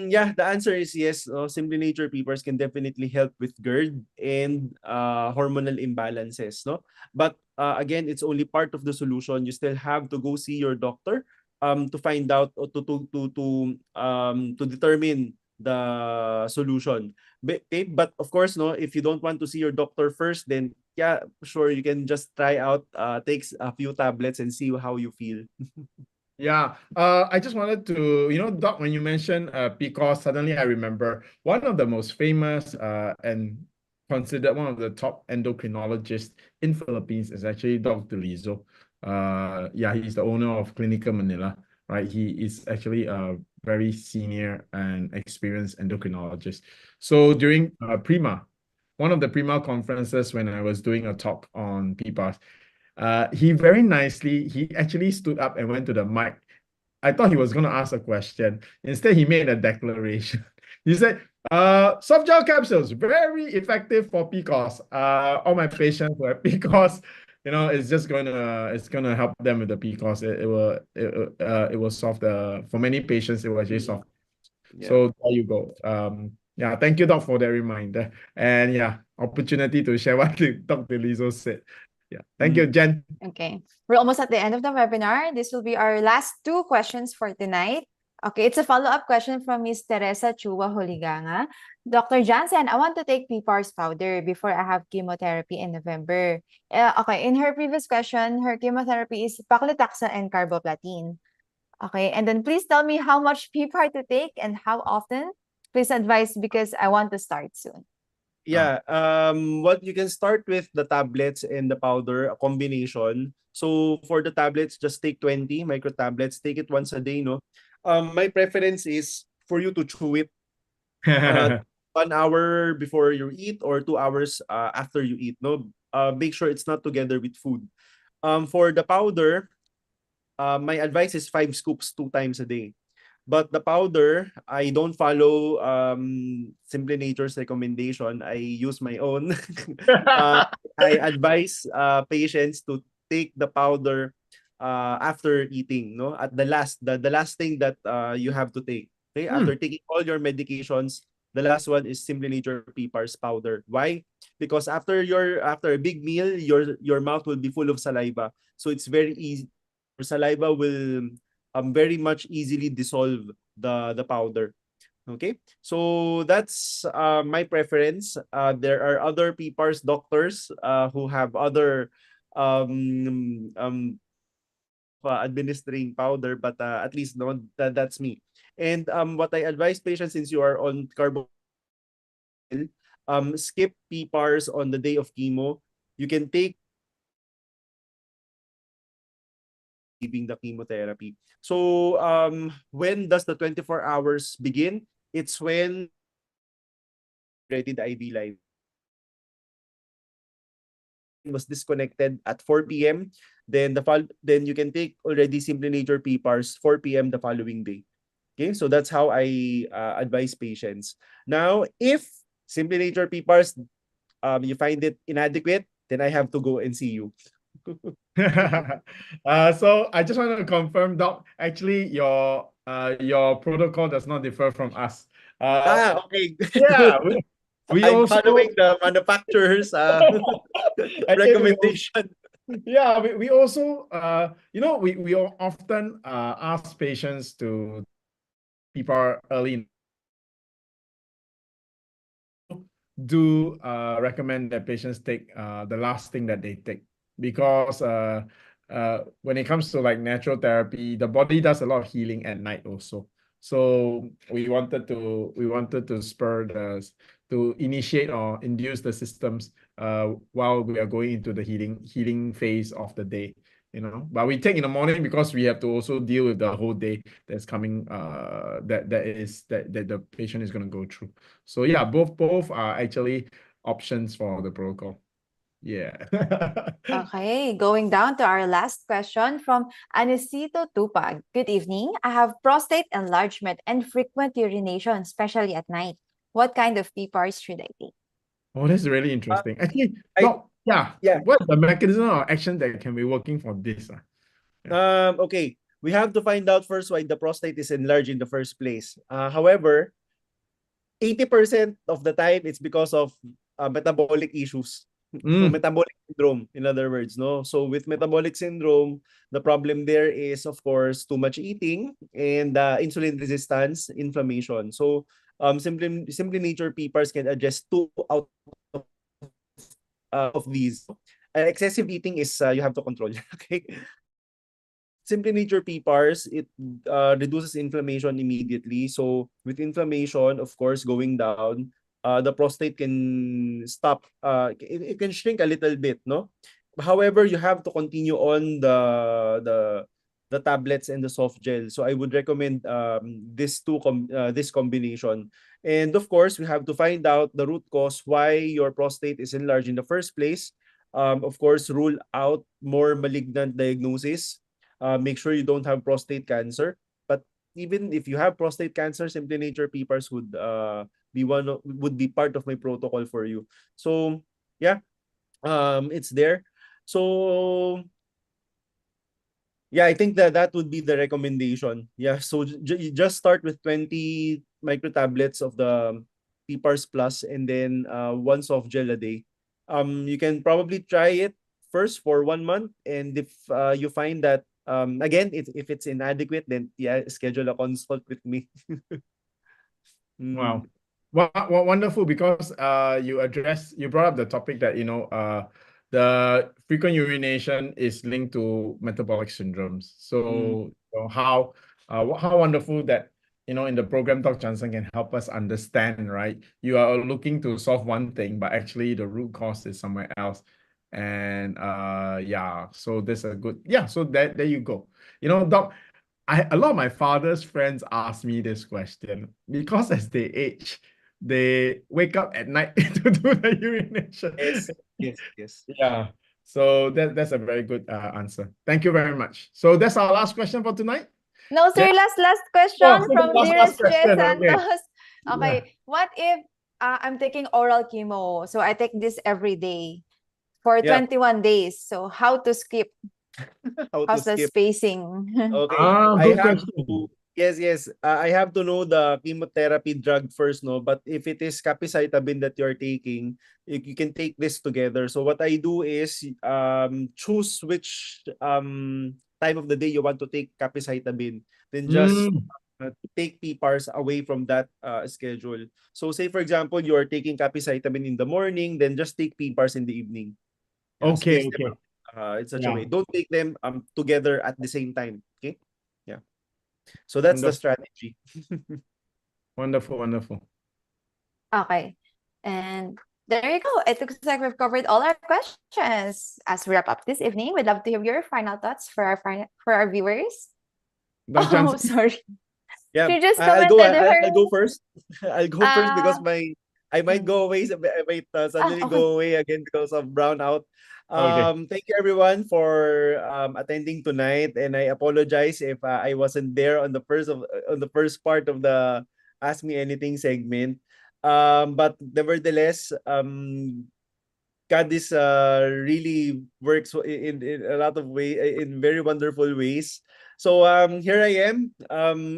yeah, the answer is yes. Simply Nature Papers can definitely help with GERD and hormonal imbalances, no? But again, it's only part of the solution. You still have to go see your doctor to find out or to determine the solution. But of course, no, if you don't want to see your doctor first, then yeah, sure, you can just try out takes a few tablets and see how you feel. Yeah, I just wanted to, Doc, when you mentioned PCOS, suddenly I remember one of the most famous and considered one of the top endocrinologists in Philippines is actually Dr. Lizo. Yeah, he's the owner of Clinica Manila. right? He is actually a very senior and experienced endocrinologist. So during Prima, one of the Prima conferences when I was doing a talk on PPARS, he very nicely, he actually stood up and went to the mic. I thought he was going to ask a question. Instead, he made a declaration. He said, soft gel capsules, very effective for PCOS. All my patients who have PCOS, it's gonna help them with the PCOS. It will solve for many patients, it will actually solve. Yeah. So there you go. Yeah, thank you, Doc, for that reminder. And yeah, opportunity to share what Dr. Lizzo said. Yeah, thank you, Jen. Okay, we're almost at the end of the webinar. This will be our last two questions for tonight. Okay, it's a follow-up question from Ms. Teresa Chua Holiganga. Dr. Jansen, I want to take PPARS powder before I have chemotherapy in November. Okay, in her previous question, her chemotherapy is paclitaxel and carboplatin. Okay, and then please tell me how much PPAR to take and how often. Please advise because I want to start soon. Yeah, what you can start with the tablets and the powder, a combination. So for the tablets, just take 20 micro tablets. Take it once a day, no? My preference is for you to chew it uh 1 hour before you eat or 2 hours after you eat, no? Make sure it's not together with food. For the powder, my advice is 5 scoops 2 times a day. But the powder, I don't follow Simply Nature's recommendation. I use my own. I advise patients to take the powder after eating, no? At the last thing that you have to take. Okay? After taking all your medications, the last one is Simply Nature PPARS powder. Why? Because after a big meal, your mouth will be full of saliva. So it's very easy. Your saliva will very much easily dissolve the powder. Okay, so that's my preference. There are other PPARS doctors who have other administering powder, but at least no, that's me. And what I advise patients, since you are on carbo, skip PPARS on the day of chemo. You can take giving the chemotherapy. So when does the 24 hours begin? It's when ready the IV line was disconnected at 4 p.m. Then then you can take already Simply Nature PPARS 4 p.m. the following day. Okay, so that's how I advise patients. Now, if Simply Nature PPARS you find it inadequate, then I have to go and see you. So I just want to confirm, Doc, actually your protocol does not differ from us. Okay. Yeah, we I'm also following the manufacturer's actually recommendation. yeah, we also we often ask patients to people early do recommend that patients take the last thing that they take, because when it comes to like natural therapy, the body does a lot of healing at night also. So we wanted to spur to initiate or induce the systems while we are going into the healing phase of the day. But we take in the morning because we have to also deal with the whole day that's coming, that the patient is going to go through. So yeah, both are actually options for the protocol. Yeah. Okay, going down to our last question from Anisito Tupag. Good evening. I have prostate enlargement and frequent urination, especially at night. What kind of PPARs should I take? Oh, that's really interesting. Actually, Yeah. what's the mechanism of action that can be working for this? Okay, we have to find out first why the prostate is enlarged in the first place. However, 80% of the time it's because of metabolic issues. So metabolic syndrome, in other words, no. So with metabolic syndrome, the problem there is of course too much eating and insulin resistance, inflammation. So simply nature PPARs can address 2 out of these. Excessive eating is you have to control. Okay. Simply Nature PPARS, it reduces inflammation immediately. So with inflammation, of course, going down, the prostate can stop. It can shrink a little bit, no? However, you have to continue on the the tablets and the soft gel. So I would recommend this combination. And of course, we have to find out the root cause why your prostate is enlarged in the first place. Of course, rule out more malignant diagnosis. Make sure you don't have prostate cancer. But even if you have prostate cancer, Simply Nature PPARS would be part of my protocol for you. So yeah, it's there. So yeah, I think that would be the recommendation. Yeah, so you just start with 20 micro tablets of the PPARS Plus, and then one soft gel a day. You can probably try it first for 1 month, and if you find that again, if it's inadequate, then yeah, schedule a consult with me. Wow. Well, wonderful, because you brought up the topic that the frequent urination is linked to metabolic syndromes. So, how wonderful that in the program Dr. Jansen can help us understand, right? You are looking to solve one thing, but actually the root cause is somewhere else. And yeah, so there's a good, yeah, so there you go. Doc, a lot of my father's friends ask me this question because as they age, they wake up at night to do the urination. Yes. Yeah. So that's a very good answer. Thank you very much. So that's our last question for tonight. No, sir, Yeah. last question so from last dearest Jhen question. Okay. Santos. Okay, what if I'm taking oral chemo? So I take this every day for Yeah. 21 days. So how to skip? How to How's the skip? spacing? Okay. Good question. Yes. I have to know the chemotherapy drug first, no? But if it is capecitabine that you're taking, you can take this together. So what I do is choose which time of the day you want to take capecitabine. Then just take PPARS away from that schedule. So say for example, you're taking capecitabine in the morning, then just take PPARS in the evening. Yeah, Okay. space them in such a Yeah. way. Don't take them together at the same time. Okay. Yeah. So that's the strategy. Wonderful. Okay. And there you go. It looks like we've covered all our questions. As we wrap up this evening, we'd love to hear your final thoughts for our viewers. Dr. Oh, Jansen? sorry. Yeah, She just I'll go. commented her. I'll go first. I'll go first because I might Mm. go away. I might suddenly Okay. go away again because of brownout. Okay. Thank you everyone for attending tonight, and I apologize if I wasn't there on the first part of the Ask Me Anything segment. But nevertheless, God is really works in a lot of in very wonderful ways. So here I am.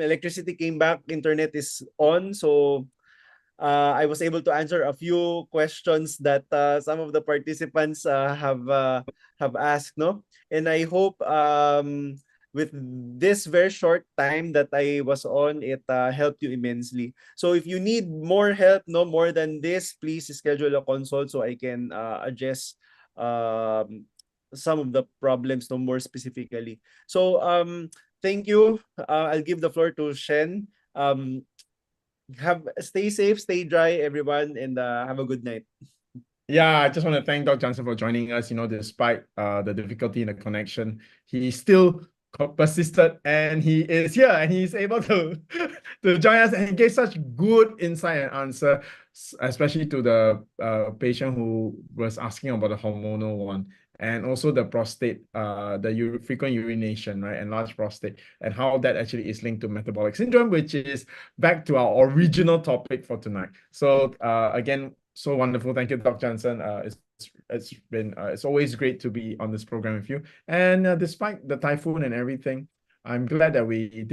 Electricity came back, internet is on, so I was able to answer a few questions that some of the participants have asked, no? And I hope with this very short time that I was on, it helped you immensely. So if you need more help, no more than this, please schedule a consult so I can address some of the problems, no more specifically. So thank you. I'll give the floor to Shen. Stay safe, stay dry, everyone, and have a good night. Yeah, I just want to thank Dr. Jansen for joining us. Despite the difficulty in the connection, he still persisted, and he is here, and he's able to to join us, and he gave such good insight and answer, especially to the patient who was asking about the hormonal one, and also the prostate, the frequent urination, right, enlarged prostate, and how that actually is linked to metabolic syndrome, which is back to our original topic for tonight. So again, so wonderful. Thank you, Dr. Jansen. It's always great to be on this program with you. And despite the typhoon and everything, I'm glad that we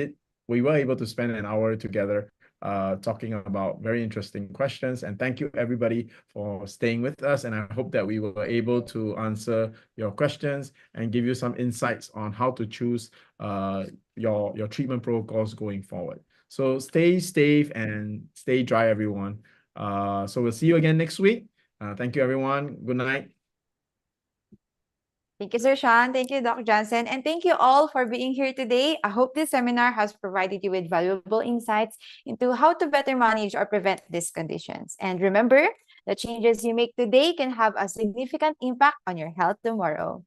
were able to spend an hour together talking about very interesting questions. And thank you everybody for staying with us. And I hope that we were able to answer your questions and give you some insights on how to choose your treatment protocols going forward. So stay safe and stay dry, everyone. So we'll see you again next week. Thank you, everyone. Good night. Thank you, Sir Sean. Thank you, Dr. Johnson. And thank you all for being here today. I hope this seminar has provided you with valuable insights into how to better manage or prevent these conditions. And remember, the changes you make today can have a significant impact on your health tomorrow.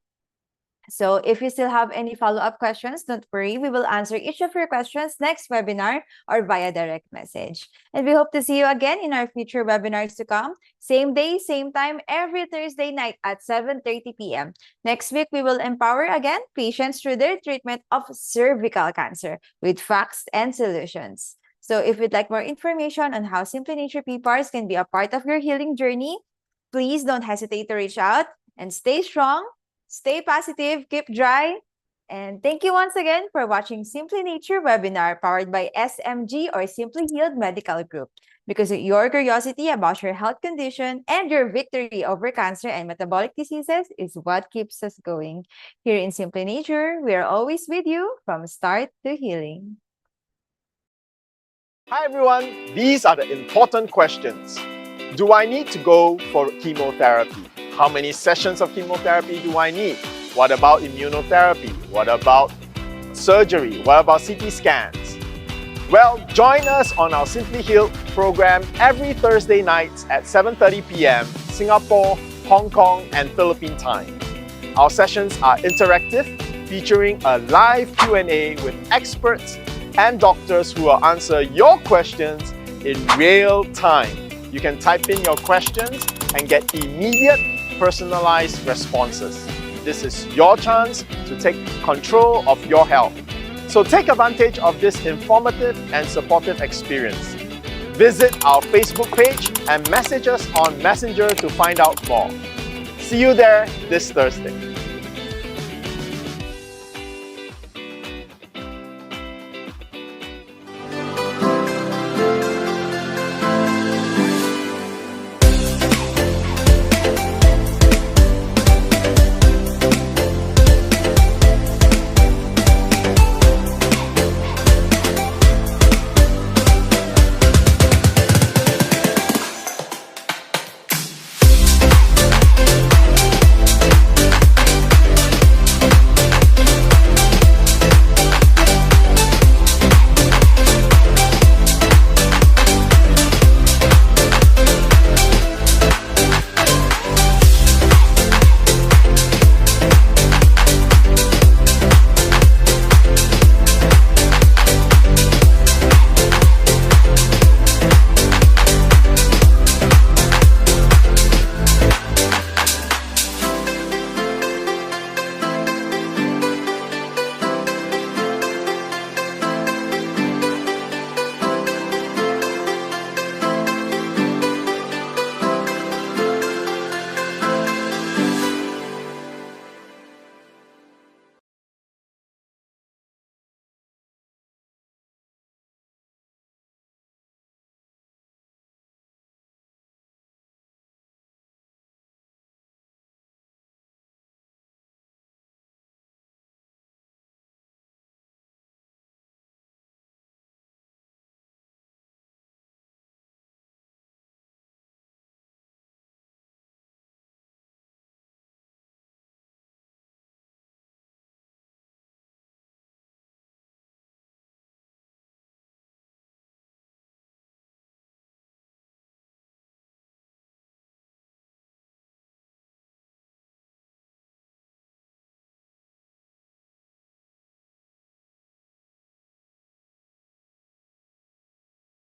So if you still have any follow-up questions, don't worry. We will answer each of your questions next webinar or via direct message. And we hope to see you again in our future webinars to come. Same day, same time, every Thursday night at 7:30 p.m. Next week, we will empower again patients through their treatment of cervical cancer with facts and solutions. So if you'd like more information on how Simply Nature PPARS can be a part of your healing journey, please don't hesitate to reach out and stay strong, stay positive, keep dry. And thank you once again for watching Simply Nature webinar powered by SMG or Simply Healed Medical Group. Because your curiosity about your health condition and your victory over cancer and metabolic diseases is what keeps us going. Here in Simply Nature, we are always with you from start to healing. Hi everyone, these are the important questions. Do I need to go for chemotherapy? How many sessions of chemotherapy do I need? What about immunotherapy? What about surgery? What about CT scans? Well, join us on our Simply Healed program every Thursday nights at 7:30 p.m. Singapore, Hong Kong and Philippine time. Our sessions are interactive, featuring a live Q&A with experts and doctors who will answer your questions in real time. You can type in your questions and get immediate personalized responses. This is your chance to take control of your health. So take advantage of this informative and supportive experience. Visit our Facebook page and message us on Messenger to find out more. See you there this Thursday.